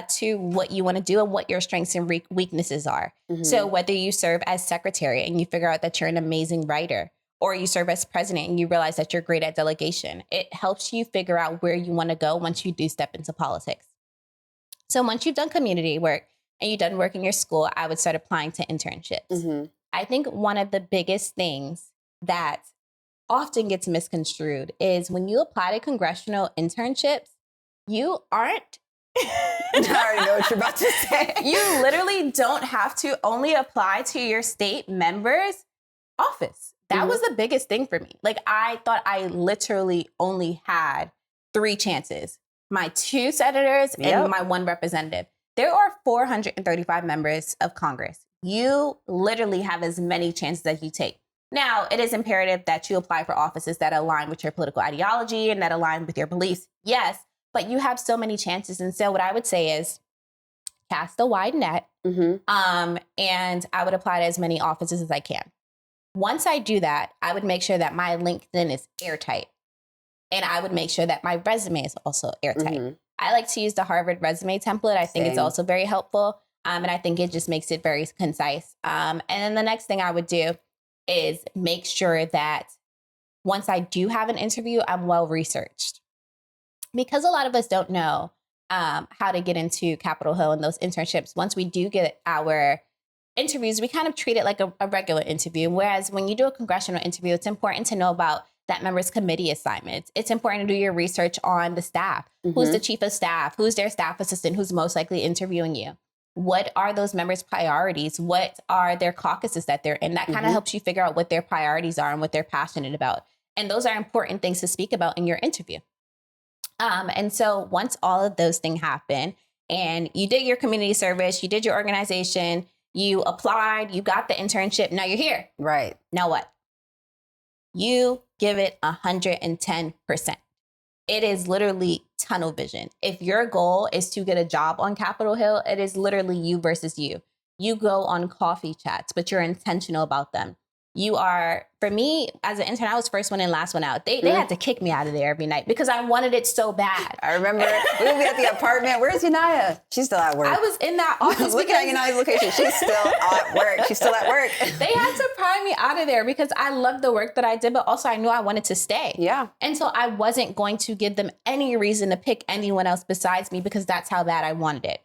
two, what you want to do and what your strengths and weaknesses are. So whether you serve as secretary and you figure out that you're an amazing writer, or you serve as president and you realize that you're great at delegation, it helps you figure out where you want to go once you do step into politics. So once you've done community work and you've done work in your school, I would start applying to internships. I think one of the biggest things that often gets misconstrued is when you apply to congressional internships, you aren't. I already know what you're about to say. You literally don't have to only apply to your state member's office. That was the biggest thing for me. Like, I thought I literally only had 3 chances. My 2 senators and my 1 representative. There are 435 members of Congress. You literally have as many chances as you take. Now, it is imperative that you apply for offices that align with your political ideology and that align with your beliefs. Yes, but you have so many chances. And so what I would say is cast a wide net, and I would apply to as many offices as I can. Once I do that, I would make sure that my LinkedIn is airtight. And I would make sure that my resume is also airtight. Mm-hmm. I like to use the Harvard resume template. I think it's also very helpful. And I think it just makes it very concise. And then the next thing I would do is make sure that once I do have an interview, I'm well researched. Because a lot of us don't know how to get into Capitol Hill and those internships. Once we do get our interviews, we kind of treat it like a regular interview. Whereas when you do a congressional interview, it's important to know about that member's committee assignments. It's important to do your research on the staff. Mm-hmm. Who's the chief of staff? Who's their staff assistant? Who's most likely interviewing you? What are those members' priorities? What are their caucuses that they're in? That kind of helps you figure out what their priorities are and what they're passionate about. And those are important things to speak about in your interview. And so once all of those things happen and you did your community service, you did your organization, you applied, you got the internship, now you're here. Right. Now what? You give it 110%. It is literally tunnel vision. If your goal is to get a job on Capitol Hill, it is literally you versus you. You go on coffee chats, but you're intentional about them. You are, for me, as an intern, I was first one in, last one out. They had to kick me out of there every night because I wanted it so bad. I remember we would be at the apartment. Where's Yania? She's still at work. I was in that office. Look at Yania's location. She's still at work. She's still at work. They had to pry me out of there because I loved the work that I did, but also I knew I wanted to stay. Yeah. And so I wasn't going to give them any reason to pick anyone else besides me because that's how bad I wanted it.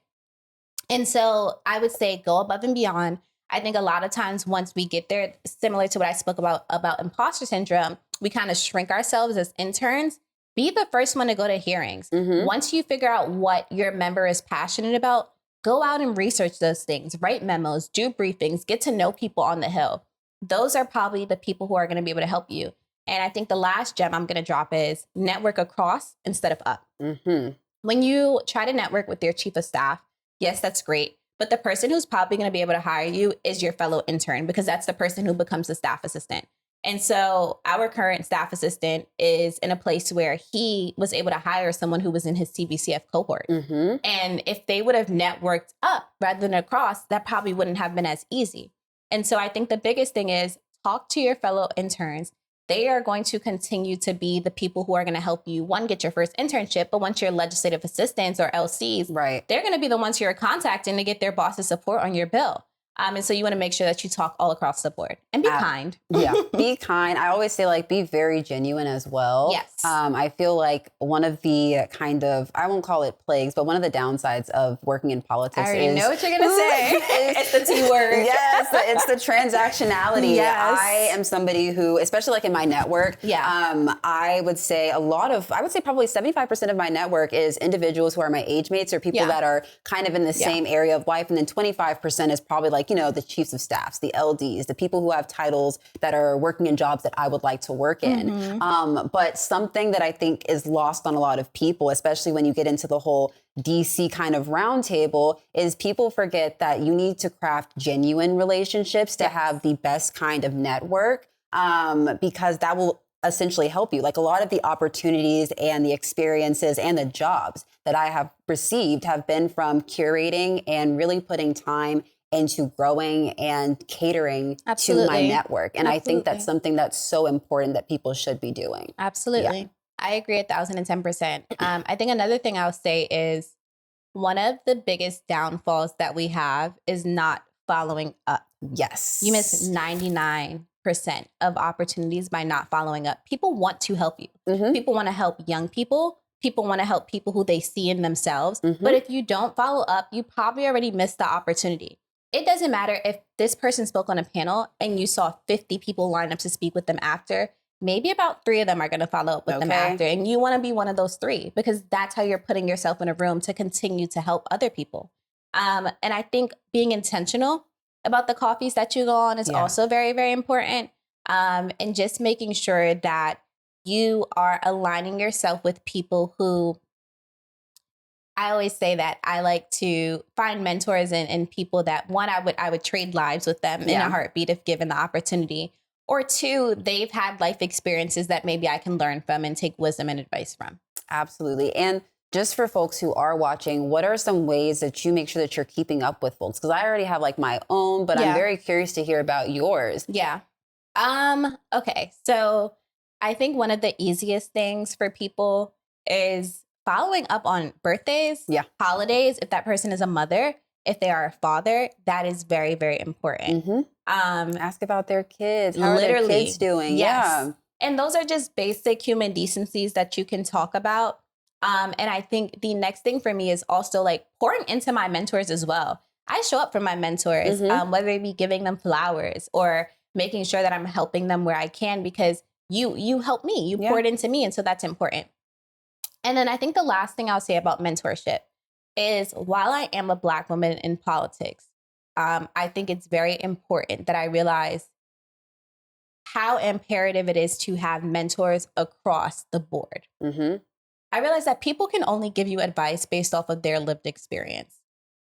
And so I would say go above and beyond. I think a lot of times once we get there, similar to what I spoke about imposter syndrome, we kind of shrink ourselves as interns. Be the first one to go to hearings. Mm-hmm. Once you figure out what your member is passionate about, go out and research those things, write memos, do briefings, get to know people on the Hill. Those are probably the people who are going to be able to help you. And I think the last gem I'm going to drop is network across instead of up. Mm-hmm. When you try to network with your chief of staff, yes, that's great. But the person who's probably going to be able to hire you is your fellow intern because that's the person who becomes the staff assistant. And so our current staff assistant is in a place where he was able to hire someone who was in his CBCF cohort. Mm-hmm. And if they would have networked up rather than across, that probably wouldn't have been as easy. And so I think the biggest thing is talk to your fellow interns. They are going to continue to be the people who are going to help you, one, get your first internship, but once you're legislative assistants or LCs, right, they're going to be the ones you're contacting to get their boss's support on your bill. And so you want to make sure that you talk all across the board and be kind. Yeah, be kind. I always say be very genuine as well. Yes. I feel like one of the kind of, I won't call it plagues, but one of the downsides of working in politics I already know what you're going to say. It's the T word. Yes, it's the transactionality. Yes. I am somebody who, especially in my network, I would say probably 75% of my network is individuals who are my age mates or people that are kind of in the same area of life. And then 25% is probably the chiefs of staffs, the LDs, the people who have titles that are working in jobs that I would like to work in. Mm-hmm. But something that I think is lost on a lot of people, especially when you get into the whole DC kind of roundtable, is people forget that you need to craft genuine relationships to have the best kind of network, because that will essentially help you. A lot of the opportunities and the experiences and the jobs that I have received have been from curating and really putting time into growing and catering to my network. And I think that's something that's so important that people should be doing. Absolutely. Yeah. I agree 1,010%. I think another thing I'll say is one of the biggest downfalls that we have is not following up. Yes. You miss 99% of opportunities by not following up. People want to help you. Mm-hmm. People want to help young people. People want to help people who they see in themselves. Mm-hmm. But if you don't follow up, you probably already missed the opportunity. It doesn't matter if this person spoke on a panel and you saw 50 people line up to speak with them after. Maybe about 3 of them are going to follow up with them after. And you want to be one of those 3 because that's how you're putting yourself in a room to continue to help other people. And I think being intentional about the coffees that you go on is also very, very important. And just making sure that you are aligning yourself with people who, I always say that I like to find mentors and people that, one, I would trade lives with them in a heartbeat if given the opportunity. Or 2, they've had life experiences that maybe I can learn from and take wisdom and advice from. Absolutely. And just for folks who are watching, what are some ways that you make sure that you're keeping up with folks? Because I already have my own, but I'm very curious to hear about yours. Yeah. Okay. So I think one of the easiest things for people is following up on birthdays, holidays. If that person is a mother, if they are a father, that is very, very important. Ask about their kids. How are their kids doing? Yes. Yeah. And those are just basic human decencies that you can talk about. And I think the next thing for me is also like pouring into my mentors as well. I show up for my mentors, whether it be giving them flowers or making sure that I'm helping them where I can, because you helped me, you poured into me. And so that's important. And then I think the last thing I'll say about mentorship is, while I am a Black woman in politics, I think it's very important that I realize how imperative it is to have mentors across the board. I realize that people can only give you advice based off of their lived experience.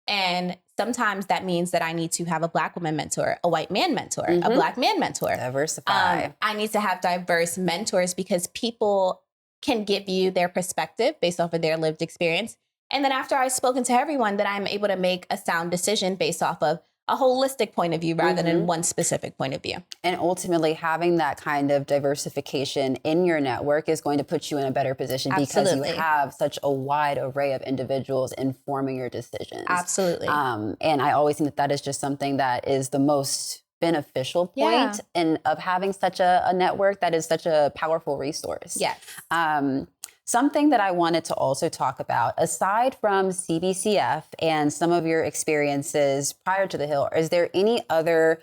And sometimes that means that I need to have a Black woman mentor, a white man mentor, a Black man mentor. Diversify. I need to have diverse mentors, because people can give you their perspective based off of their lived experience. And then after I've spoken to everyone, that I'm able to make a sound decision based off of a holistic point of view rather than one specific point of view. And ultimately, having that kind of diversification in your network is going to put you in a better position because you have such a wide array of individuals informing your decisions. Absolutely. And I always think that that is just something that is the most beneficial point of having such a network that is such a powerful resource. Yes. Something that I wanted to also talk about, aside from CBCF and some of your experiences prior to the Hill, is there any other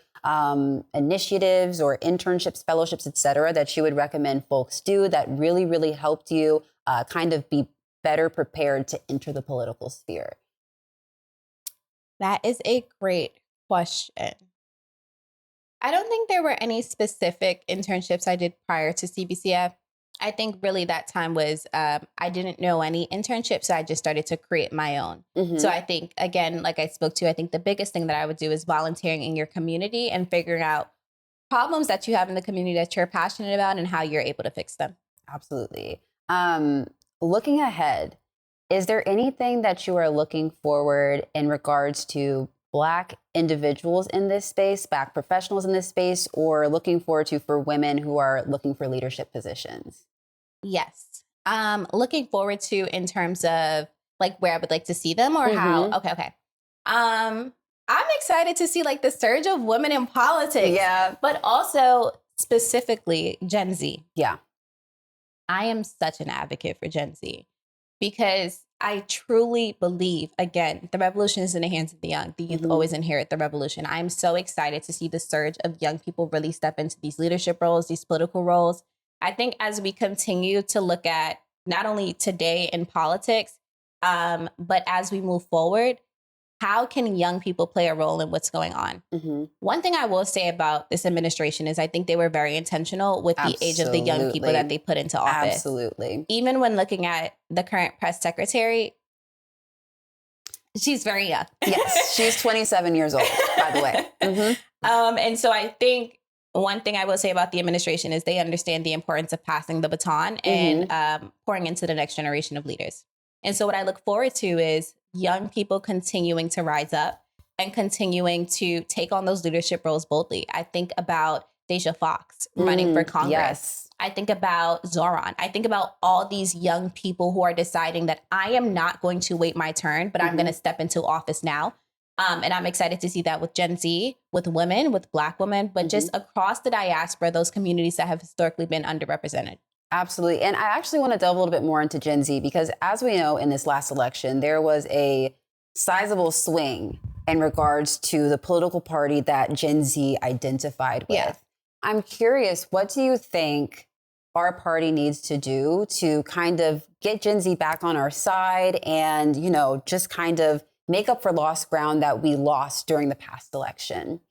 initiatives or internships, fellowships, et cetera, that you would recommend folks do that really, really helped you kind of be better prepared to enter the political sphere? That is a great question. I don't think there were any specific internships I did prior to CBCF. I think really that time was I didn't know any internships, so I just started to create my own. So I think, again, like I spoke to, I think the biggest thing that I would do is volunteering in your community and figuring out problems that you have in the community that you're passionate about and how you're able to fix them. Absolutely. Looking ahead, is there anything that you are looking forward in regards to Black individuals in this space, Black professionals in this space, or looking forward to for women who are looking for leadership positions? Yes. Looking forward to in terms of like where I would like to see them or how. Okay. I'm excited to see like the surge of women in politics. Yeah. But also specifically Gen Z. Yeah. I am such an advocate for Gen Z because I truly believe, again, the revolution is in the hands of the young. The youth always inherit the revolution. I'm so excited to see the surge of young people really step into these leadership roles, these political roles. I think as we continue to look at not only today in politics, but as we move forward, how can young people play a role in what's going on? One thing I will say about this administration is I think they were very intentional with the age of the young people that they put into office. Absolutely. Even when looking at the current press secretary, she's very young. Yes, she's 27 years old, by the way. And so I think one thing I will say about the administration is they understand the importance of passing the baton and pouring into the next generation of leaders. And so what I look forward to is young people continuing to rise up and continuing to take on those leadership roles boldly. I think about Deja Fox running for Congress. Yes. I think about Zoran. I think about all these young people who are deciding that I am not going to wait my turn, but I'm going to step into office now. And I'm excited to see that with Gen Z, with women, with Black women, but just across the diaspora, those communities that have historically been underrepresented. Absolutely. And I actually want to delve a little bit more into Gen Z because as we know in this last election, there was a sizable swing in regards to the political party that Gen Z identified with. Yeah. I'm curious, what do you think our party needs to do to kind of get Gen Z back on our side and, you know, just kind of make up for lost ground that we lost during the past election?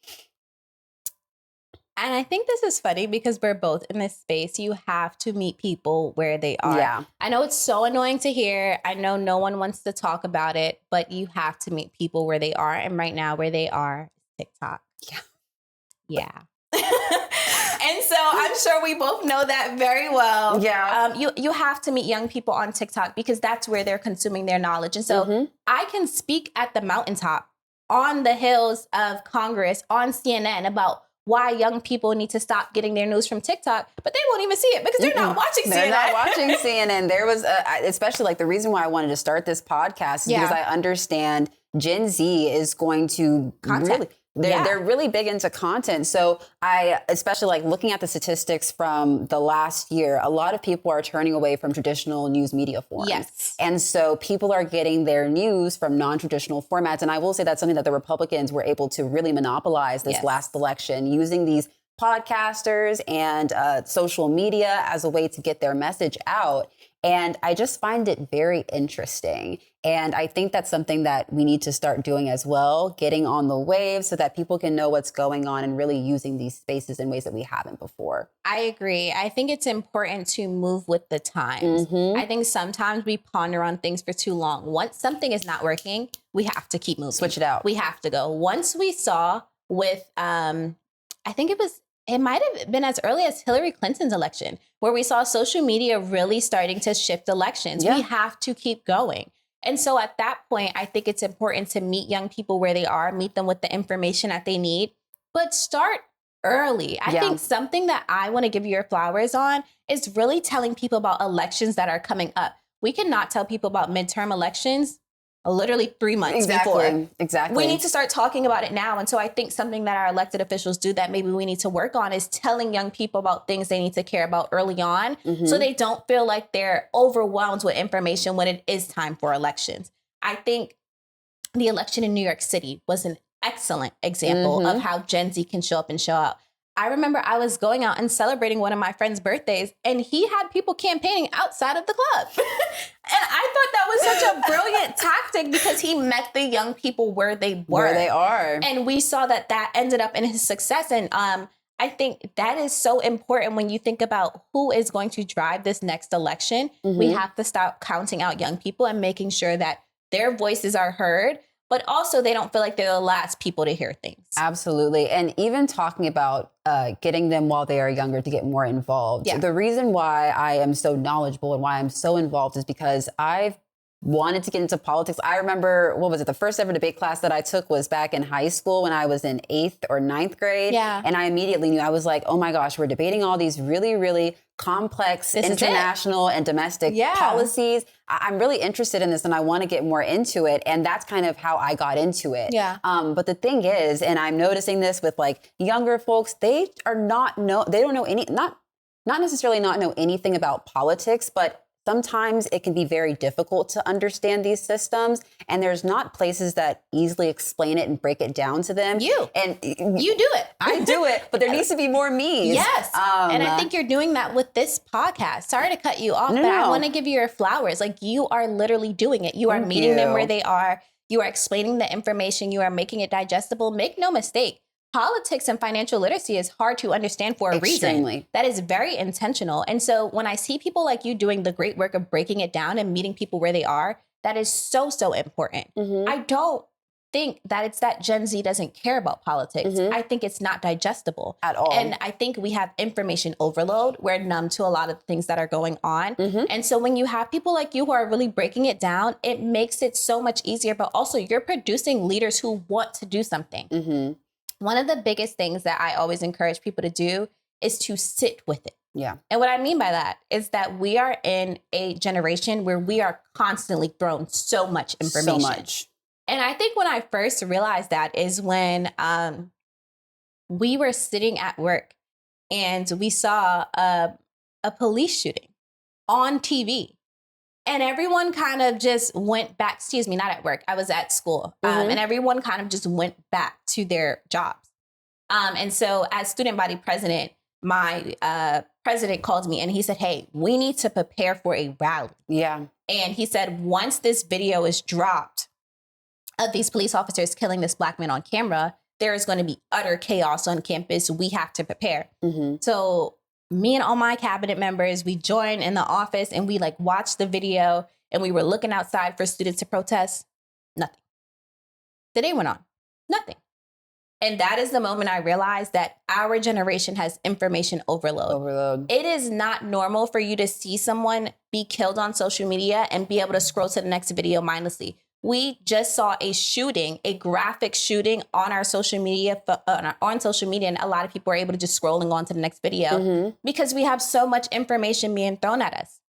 And I think this is funny because we're both in this space. You have to meet people where they are. Yeah. I know it's so annoying to hear. I know no one wants to talk about it, but you have to meet people where they are. And right now where they are is TikTok. Yeah. And so I'm sure we both know that very well. Yeah. You have to meet young people on TikTok because that's where they're consuming their knowledge. And so I can speak at the mountaintop on the hills of Congress on CNN about why young people need to stop getting their news from TikTok, but they won't even see it because they're not watching CNN. They're not watching CNN. There was, especially like the reason why I wanted to start this podcast is because I understand Gen Z is going to really, they're really big into content. So I, especially like looking at the statistics from the last year, a lot of people are turning away from traditional news media forms. Yes. And so people are getting their news from non-traditional formats. And I will say that's something that the Republicans were able to really monopolize this last election, using these podcasters and social media as a way to get their message out. And I just find it very interesting. And I think that's something that we need to start doing as well, getting on the wave so that people can know what's going on and really using these spaces in ways that we haven't before. I agree. I think it's important to move with the times. I think sometimes we ponder on things for too long. Once something is not working, we have to keep moving. Switch it out. We have to go. Once we saw with, I think it might have been as early as Hillary Clinton's election, where we saw social media really starting to shift elections. We have to keep going. And so at that point, I think it's important to meet young people where they are, meet them with the information that they need, but start early. I think something that I want to give you your flowers on is really telling people about elections that are coming up. We cannot tell people about midterm elections literally 3 months before. Exactly. We need to start talking about it now. And so I think something that our elected officials do that maybe we need to work on is telling young people about things they need to care about early on so they don't feel like they're overwhelmed with information when it is time for elections. I think the election in New York City was an excellent example of how Gen Z can show up and show out. I remember I was going out and celebrating one of my friend's birthdays, and he had people campaigning outside of the club. And I thought that was such a brilliant tactic because he met the young people where they were. Where they are. And we saw that ended up in his success. And I think that is so important when you think about who is going to drive this next election. We have to start counting out young people and making sure that their voices are heard, but also they don't feel like they're the last people to hear things. Absolutely. And even talking about getting them while they are younger to get more involved. The reason why I am so knowledgeable and why I'm so involved is because I've wanted to get into politics. I remember, the first ever debate class that I took was back in high school when I was in 8th or 9th grade. And I immediately knew, I was like, oh my gosh, we're debating all these really, really complex international and domestic policies. I'm really interested in this and I want to get more into it. And that's kind of how I got into it. But the thing is, and I'm noticing this with like younger folks, they don't know not necessarily not know anything about politics, but sometimes it can be very difficult to understand these systems, and there's not places that easily explain it and break it down to them. You do it. I do it, but there needs to be more me's. Yes. And I think you're doing that with this podcast. Sorry to cut you off, but I want to give you your flowers. Like, you are literally doing it. You are meeting them where they are. You are explaining the information. You are making it digestible. Make no mistake. Politics and financial literacy is hard to understand for a reason. That is very intentional. And so when I see people like you doing the great work of breaking it down and meeting people where they are, that is so, so important. I don't think that it's that Gen Z doesn't care about politics. I think it's not digestible at all. And I think we have information overload. We're numb to a lot of things that are going on. And so when you have people like you who are really breaking it down, it makes it so much easier. But also you're producing leaders who want to do something. One of the biggest things that I always encourage people to do is to sit with it. And what I mean by that is that we are in a generation where we are constantly thrown so much information. So much. And I think when I first realized that is when we were sitting at work and we saw a police shooting on TV. And everyone kind of just went back, not at work, I was at school. And everyone kind of just went back to their jobs. And so as student body president, my president called me and he said, hey, we need to prepare for a rally. And he said, once this video is dropped of these police officers killing this Black man on camera, there is going to be utter chaos on campus. We have to prepare. So me and all my cabinet members, we joined in the office and we watched the video and we were looking outside for students to protest. Nothing. The day went on. Nothing. And that is the moment I realized that our generation has information overload. It is not normal for you to see someone be killed on social media and be able to scroll to the next video mindlessly. We just saw a shooting, a graphic shooting on our social media, on social media, and a lot of people are able to just scrolling on to the next video because we have so much information being thrown at us.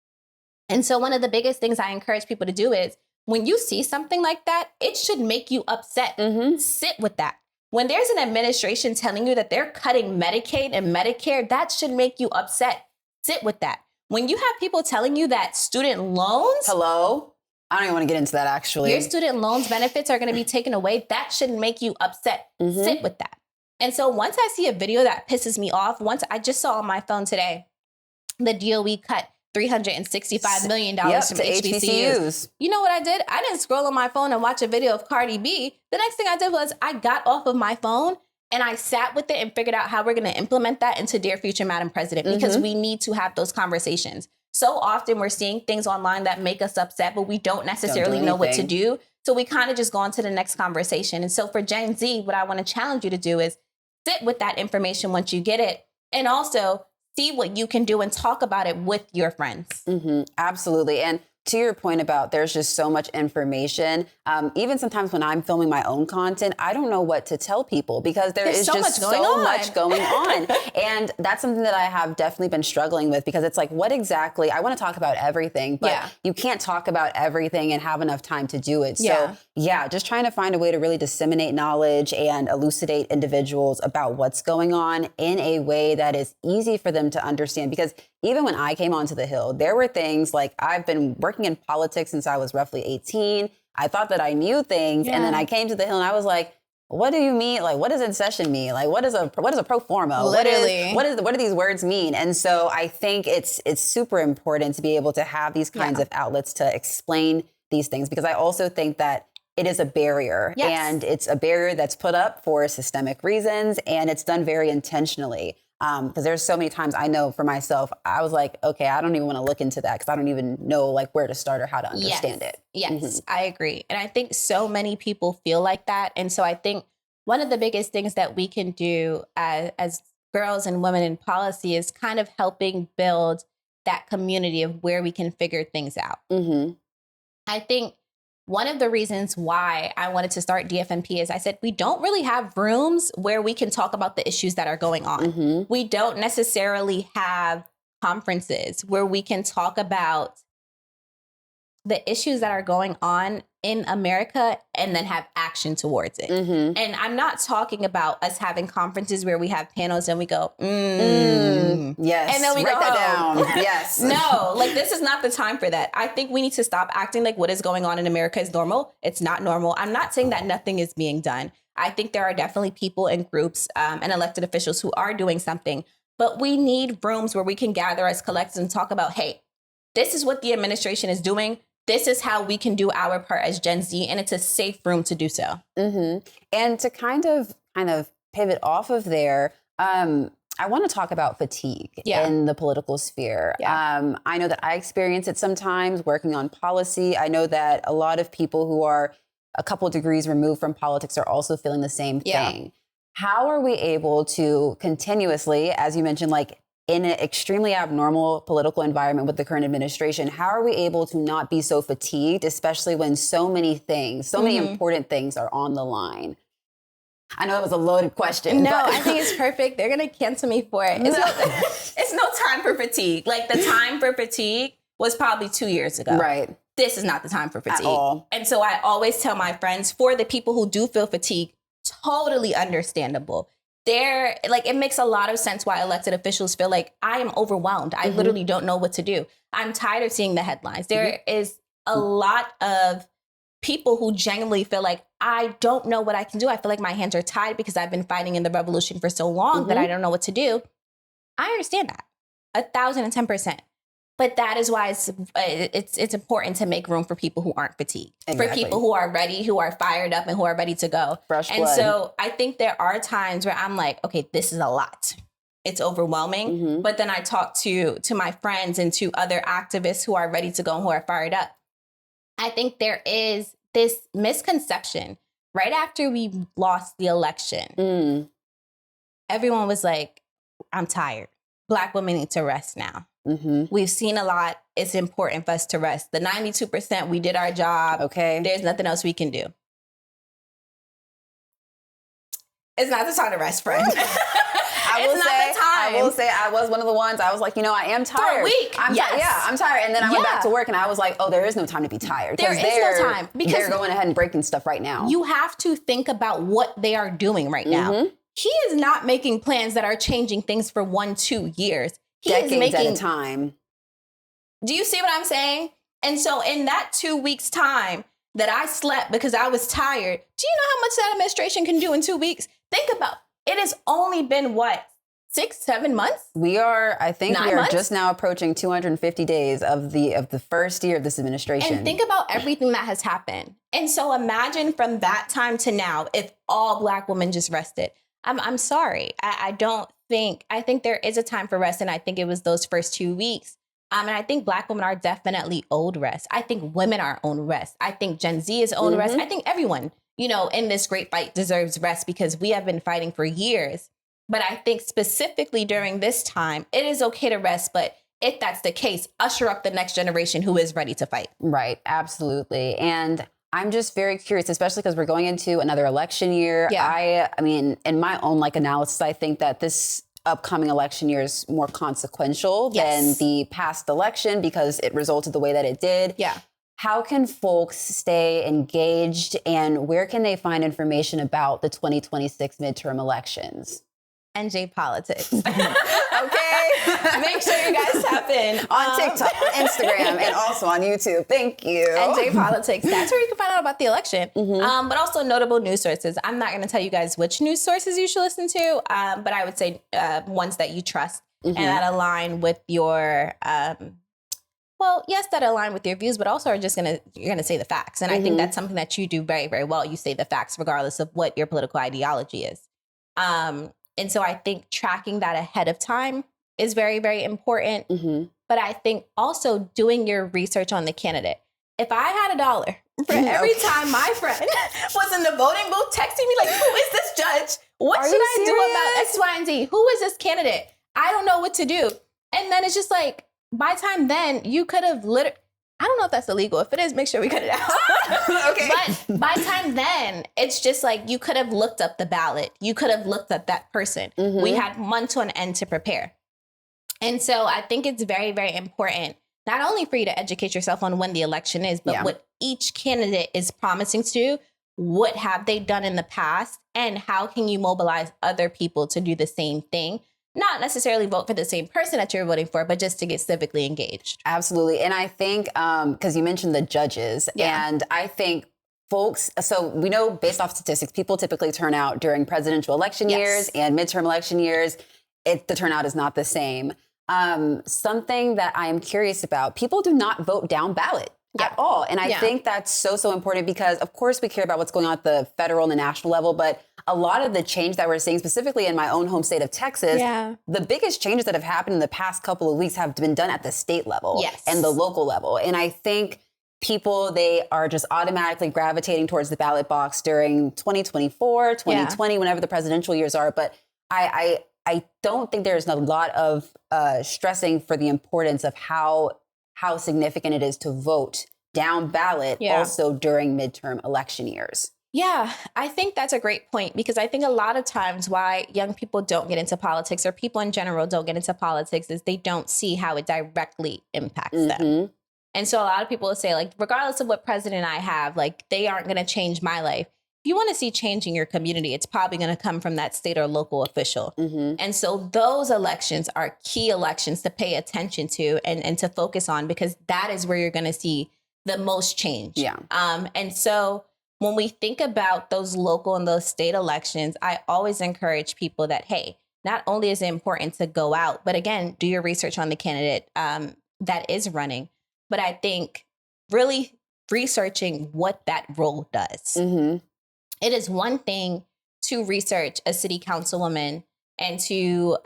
And so one of the biggest things I encourage people to do is when you see something like that, it should make you upset. Sit with that. When there's an administration telling you that they're cutting Medicaid and Medicare, that should make you upset. Sit with that. When you have people telling you that student loans... Hello? I don't even want to get into that, actually. Your student loans benefits are going to be taken away. That should make you upset. Sit with that. And so once I see a video that pisses me off, I just saw on my phone today, the DOE cut $365 million from HBCUs. You know what I did? I didn't scroll on my phone and watch a video of Cardi B. The next thing I did was I got off of my phone and I sat with it and figured out how we're going to implement that into Dear Future Madam President, because we need to have those conversations. So often we're seeing things online that make us upset, but we don't necessarily know what to do. So we kind of just go on to the next conversation. And so for Gen Z, what I want to challenge you to do is sit with that information once you get it. And also see what you can do and talk about it with your friends. Absolutely. And to your point about there's just so much information, even sometimes when I'm filming my own content, I don't know what to tell people because there's so much going on. And that's something that I have definitely been struggling with, because it's like, what exactly, I want to talk about everything, but you can't talk about everything and have enough time to do it. So just trying to find a way to really disseminate knowledge and elucidate individuals about what's going on in a way that is easy for them to understand. Because even when I came onto the Hill, there were things like I've been working in politics since I was roughly 18. I thought that I knew things. And then I came to the Hill and I was like, what do you mean? Like, what does in session mean? Like, what is a pro forma? Literally. What do these words mean? And so I think it's super important to be able to have these kinds of outlets to explain these things, because I also think that it is a barrier, and it's a barrier that's put up for systemic reasons, and it's done very intentionally. Because there's so many times I know for myself, I was like, okay, I don't even want to look into that because I don't even know like where to start or how to understand it. Yes, I agree. And I think so many people feel like that. And so I think one of the biggest things that we can do as girls and women in policy is kind of helping build that community of where we can figure things out. I think one of the reasons why I wanted to start DFNP is I said, we don't really have rooms where we can talk about the issues that are going on. We don't necessarily have conferences where we can talk about the issues that are going on in America and then have action towards it. And I'm not talking about us having conferences where we have panels and we go, yes, and then we write go that home. down. Yes. No, like this is not the time for that. I think we need to stop acting like what is going on in America is normal. It's not normal. I'm not saying that nothing is being done. I think there are definitely people and groups and elected officials who are doing something, but we need rooms where we can gather as collectives and talk about, hey, this is what the administration is doing. This is how we can do our part as Gen Z, and it's a safe room to do so. And to kind of pivot off of there, I want to talk about fatigue in the political sphere. I know that I experience it sometimes working on policy. I know that a lot of people who are a couple degrees removed from politics are also feeling the same thing. How are we able to continuously, as you mentioned, like in an extremely abnormal political environment with the current administration, how are we able to not be so fatigued, especially when so many things, so many important things are on the line? I know that was a loaded question. No, I think it's perfect. They're going to cancel me for it. It's no time for fatigue. Like the time for fatigue was probably 2 years ago. Right. This is not the time for fatigue. At all. And so I always tell my friends, for the people who do feel fatigue, totally understandable. It makes a lot of sense why elected officials feel like I am overwhelmed. I literally don't know what to do. I'm tired of seeing the headlines. There is a lot of people who genuinely feel like I don't know what I can do. I feel like my hands are tied because I've been fighting in the revolution for so long that I don't know what to do. I understand that 1,010%. But that is why it's important to make room for people who aren't fatigued, for people who are ready, who are fired up and who are ready to go. Fresh and blood. So I think there are times where I'm like, okay, this is a lot. It's overwhelming. But then I talk to my friends and to other activists who are ready to go and who are fired up. I think there is this misconception right after we lost the election. Everyone was like, I'm tired. Black women need to rest now. We've seen a lot. It's important for us to rest. The 92%, we did our job. Okay. There's nothing else we can do. It's not the time to rest, friend. I will say I was one of the ones. I was like, I am tired. For a week. I'm tired. And then I went back to work and I was like, oh, there is no time to be tired. There is no time. Because they're going ahead and breaking stuff right now. You have to think about what they are doing right now. He is not making plans that are changing things for 1-2 years. Decades at a time. Do you see what I'm saying? And so in that 2 weeks time that I slept because I was tired, do you know how much that administration can do in 2 weeks? Think about it. Has only been 6-7 months? We are months? just now approaching 250 days of the first year of this administration. And think about everything that has happened. And so imagine from that time to now, if all Black women just rested. I'm sorry. I think there is a time for rest. And I think it was those first 2 weeks. And I think Black women are definitely owed rest. I think women are owed rest. I think Gen Z is owed rest. I think everyone, in this great fight deserves rest because we have been fighting for years. But I think specifically during this time, it is okay to rest. But if that's the case, usher up the next generation who is ready to fight. Right. Absolutely. And I'm just very curious, especially because we're going into another election year. Yeah. I mean, in my own analysis, I think that this upcoming election year is more consequential than the past election because it resulted the way that it did. Yeah. How can folks stay engaged and where can they find information about the 2026 midterm elections? NJ Politics. Okay. Make sure you guys tap in. On TikTok, Instagram, and also on YouTube. Thank you. NJ Politics. That's where you can find out about the election. But also notable news sources. I'm not going to tell you guys which news sources you should listen to, but I would say ones that you trust and that align with your, that align with your views, but also you're going to say the facts. And I think that's something that you do very, very well. You say the facts regardless of what your political ideology is. And so I think tracking that ahead of time is very, very important. But I think also doing your research on the candidate. If I had $1 for every time my friend was in the voting booth texting me like, who is this judge? What should I do about X, Y, and Z? Who is this candidate? I don't know what to do. And then it's just like, by time then, you could have I don't know if that's illegal. If it is, make sure we cut it out. Okay. But by time then, it's just like you could have looked up the ballot. You could have looked up that person. We had months on end to prepare. And so I think it's very, very important, not only for you to educate yourself on when the election is, but what each candidate is promising to do. What have they done in the past? And how can you mobilize other people to do the same thing? Not necessarily vote for the same person that you're voting for, but just to get civically engaged. Absolutely. And I think, because you mentioned the judges, and I think folks, so we know based off statistics, people typically turn out during presidential election years and midterm election years. The turnout is not the same. Something that I am curious about, people do not vote down ballot. At all. And I think that's so important because, of course, we care about what's going on at the federal and the national level. But a lot of the change that we're seeing, specifically in my own home state of Texas, the biggest changes that have happened in the past couple of weeks have been done at the state level and the local level. And I think people, they are just automatically gravitating towards the ballot box during 2024, 2020, whenever the presidential years are. But I don't think there's a lot of stressing for the importance of how significant it is to vote down ballot also during midterm election years. Yeah, I think that's a great point because I think a lot of times why young people don't get into politics or people in general don't get into politics is they don't see how it directly impacts them. And so a lot of people will say, like, regardless of what president I have, like, they aren't going to change my life. If you want to see change in your community, it's probably going to come from that state or local official. And so those elections are key elections to pay attention to and to focus on because that is where you're going to see the most change. And so when we think about those local and those state elections, I always encourage people that, hey, not only is it important to go out, but again, do your research on the candidate that is running. But I think really researching what that role does. It is one thing to research a city councilwoman and to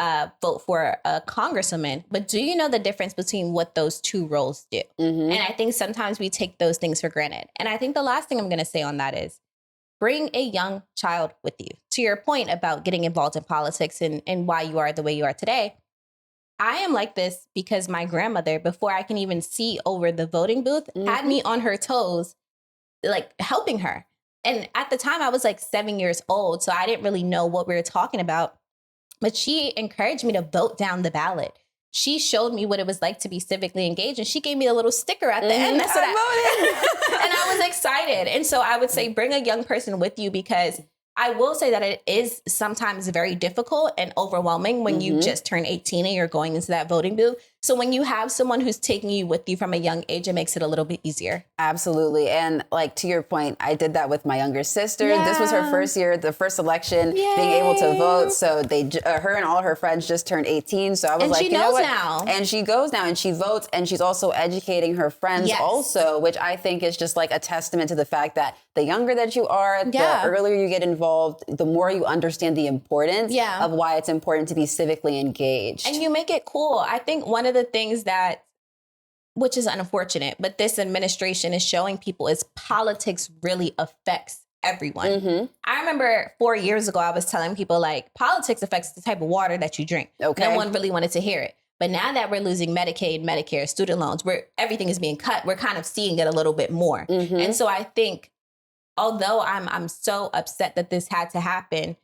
vote for a congresswoman, but do you know the difference between what those two roles do? And I think sometimes we take those things for granted. And I think the last thing I'm going to say on that is bring a young child with you. To your point about getting involved in politics and why you are the way you are today, I am like this because my grandmother, before I can even see over the voting booth, had me on her toes, like helping her. And at the time I was like 7 years old, so I didn't really know what we were talking about. But she encouraged me to vote down the ballot. She showed me what it was like to be civically engaged, and she gave me a little sticker at the end. That's what I voted. And I was excited. And so I would say bring a young person with you, because I will say that it is sometimes very difficult and overwhelming when you just turn 18 and you're going into that voting booth. So when you have someone who's taking you with you from a young age, it makes it a little bit easier. Absolutely. And like, to your point, I did that with my younger sister. Yeah. This was her first year, the first election, being able to vote. So her and all her friends just turned 18. So I was like, you know what? Now. And she goes now and she votes, and she's also educating her friends also, which I think is just like a testament to the fact that the younger that you are, the earlier you get involved, the more you understand the importance of why it's important to be civically engaged. And you make it cool. I think one of the things that, which is unfortunate, but this administration is showing people, is politics really affects everyone. I remember 4 years ago, I was telling people like, politics affects the type of water that you drink. No one really wanted to hear it. But now that we're losing Medicaid, Medicare, student loans, where everything is being cut, we're kind of seeing it a little bit more. And so I think, although I'm so upset that this had to happen,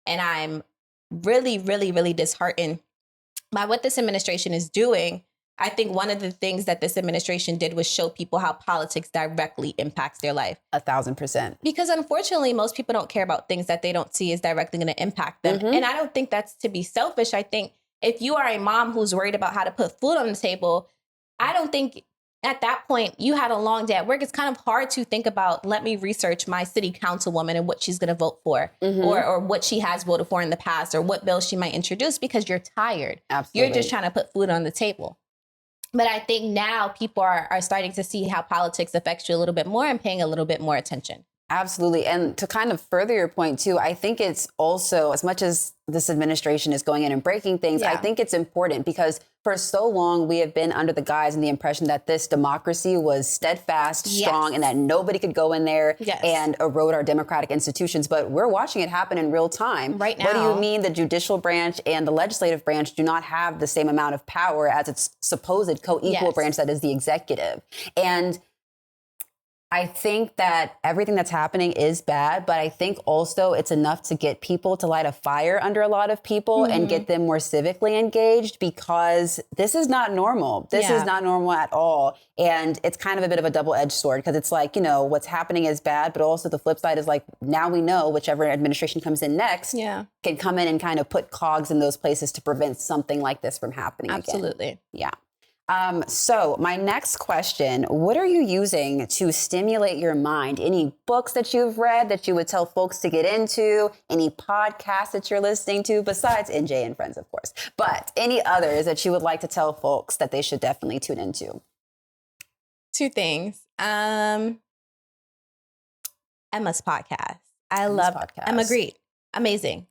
and I'm really, really, really disheartened by what this administration is doing, I think one of the things that this administration did was show people how politics directly impacts their life. 1,000%. Because unfortunately, most people don't care about things that they don't see is directly going to impact them. And I don't think that's to be selfish. I think if you are a mom who's worried about how to put food on the table, I don't think at that point you had a long day at work. It's kind of hard to think about, let me research my city councilwoman and what she's going to vote for, or what she has voted for in the past, or what bill she might introduce, because you're tired. Absolutely. You're just trying to put food on the table. But I think now people are starting to see how politics affects you a little bit more and paying a little bit more attention. Absolutely. And to kind of further your point too, I think it's also, as much as this administration is going in and breaking things, I think it's important because for so long we have been under the guise and the impression that this democracy was steadfast, strong, and that nobody could go in there and erode our democratic institutions. But we're watching it happen in real time. Right now. What do you mean the judicial branch and the legislative branch do not have the same amount of power as its supposed co-equal branch that is the executive? And I think that everything that's happening is bad, but I think also it's enough to get people to light a fire under a lot of people and get them more civically engaged, because this is not normal. This is not normal at all. And it's kind of a bit of a double-edged sword, because it's like, you know, what's happening is bad, but also the flip side is like, now we know whichever administration comes in next can come in and kind of put cogs in those places to prevent something like this from happening again. Absolutely. Yeah. So my next question, what are you using to stimulate your mind? Any books that you've read that you would tell folks to get into? Any podcasts that you're listening to, besides NJ and Friends, of course, but any others that you would like to tell folks that they should definitely tune into? Two things. Emma's podcast. I love podcast. Emma Grede. Amazing.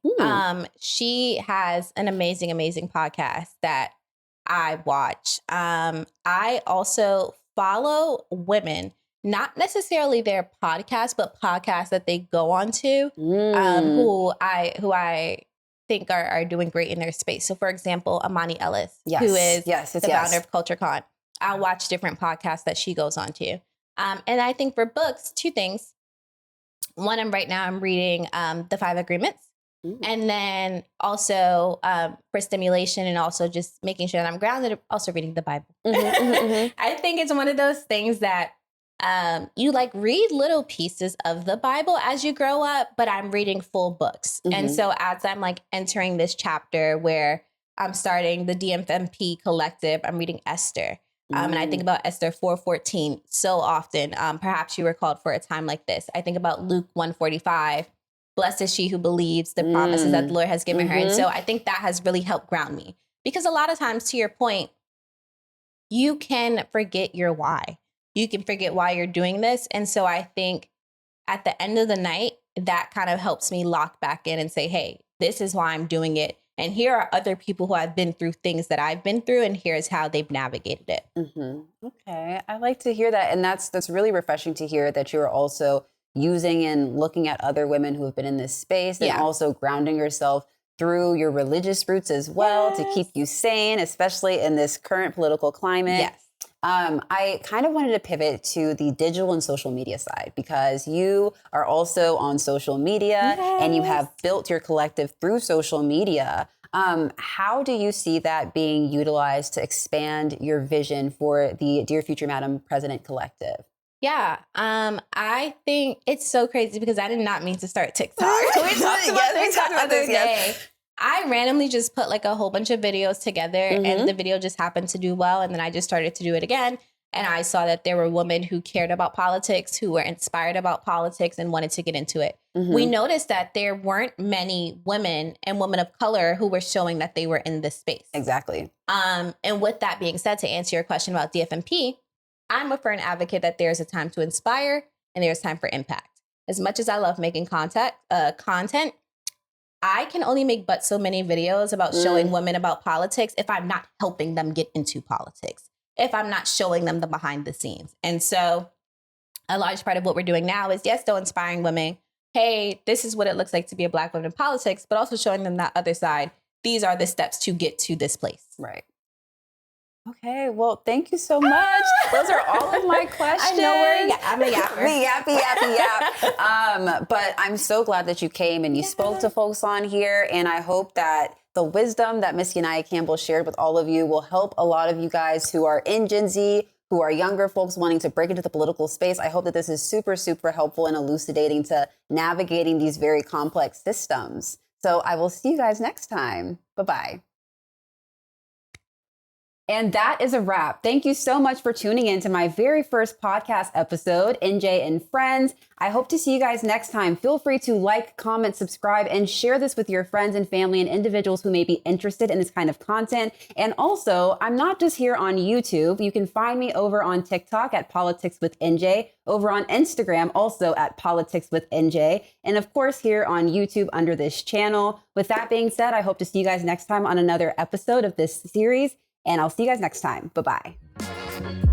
She has an amazing, amazing podcast that I watch. I also follow women, not necessarily their podcast, but podcasts that they go on to, who I think are doing great in their space. So for example, Amani Ellis, who is the founder of Culture Con. I'll watch different podcasts that she goes on to. And I think for books, two things. One, right now I'm reading The 5 Agreements. And then also for stimulation and also just making sure that I'm grounded, also reading the Bible. I think it's one of those things that you like read little pieces of the Bible as you grow up, but I'm reading full books. And so as I'm like entering this chapter where I'm starting the DMFMP collective, I'm reading Esther. And I think about Esther 4:14 so often. Perhaps you were called for a time like this. I think about Luke 1:45. Blessed is she who believes the promises that the Lord has given her. And so I think that has really helped ground me, because a lot of times, to your point, you can forget your why. You can forget why you're doing this. And so I think at the end of the night, that kind of helps me lock back in and say, hey, this is why I'm doing it. And here are other people who have been through things that I've been through, and here's how they've navigated it. Okay. I like to hear that. And that's really refreshing to hear that you're also using and looking at other women who have been in this space, and also grounding yourself through your religious roots as well to keep you sane, especially in this current political climate. Yes. I kind of wanted to pivot to the digital and social media side because you are also on social media and you have built your collective through social media. How do you see that being utilized to expand your vision for the Dear Future Madam President Collective? Yeah, I think it's so crazy because I did not mean to start TikTok. We talked about this the other day. I randomly just put like a whole bunch of videos together and the video just happened to do well. And then I just started to do it again. And I saw that there were women who cared about politics, who were inspired about politics and wanted to get into it. We noticed that there weren't many women and women of color who were showing that they were in this space. Exactly. And with that being said, to answer your question about DFMP, I'm a firm advocate that there's a time to inspire and there's time for impact. As much as I love making content, I can only make but so many videos about showing women about politics if I'm not helping them get into politics, if I'm not showing them the behind the scenes. And so a large part of what we're doing now is, yes, still inspiring women. Hey, this is what it looks like to be a Black woman in politics, but also showing them that other side. These are the steps to get to this place. Right. Okay, well, thank you so much. Those are all of my questions. I know I'm a yapper. Me yappy. But I'm so glad that you came and you spoke to folks on here. And I hope that the wisdom that Miss Yania Campbell shared with all of you will help a lot of you guys who are in Gen Z, who are younger folks wanting to break into the political space. I hope that this is super, super helpful in elucidating to navigating these very complex systems. So I will see you guys next time. Bye-bye. And that is a wrap. Thank you so much for tuning in to my very first podcast episode, NJ and Friends. I hope to see you guys next time. Feel free to like, comment, subscribe, and share this with your friends and family and individuals who may be interested in this kind of content. And also, I'm not just here on YouTube. You can find me over on TikTok at Politics with NJ, over on Instagram also at Politics with NJ, and of course here on YouTube under this channel. With that being said, I hope to see you guys next time on another episode of this series. And I'll see you guys next time. Bye-bye.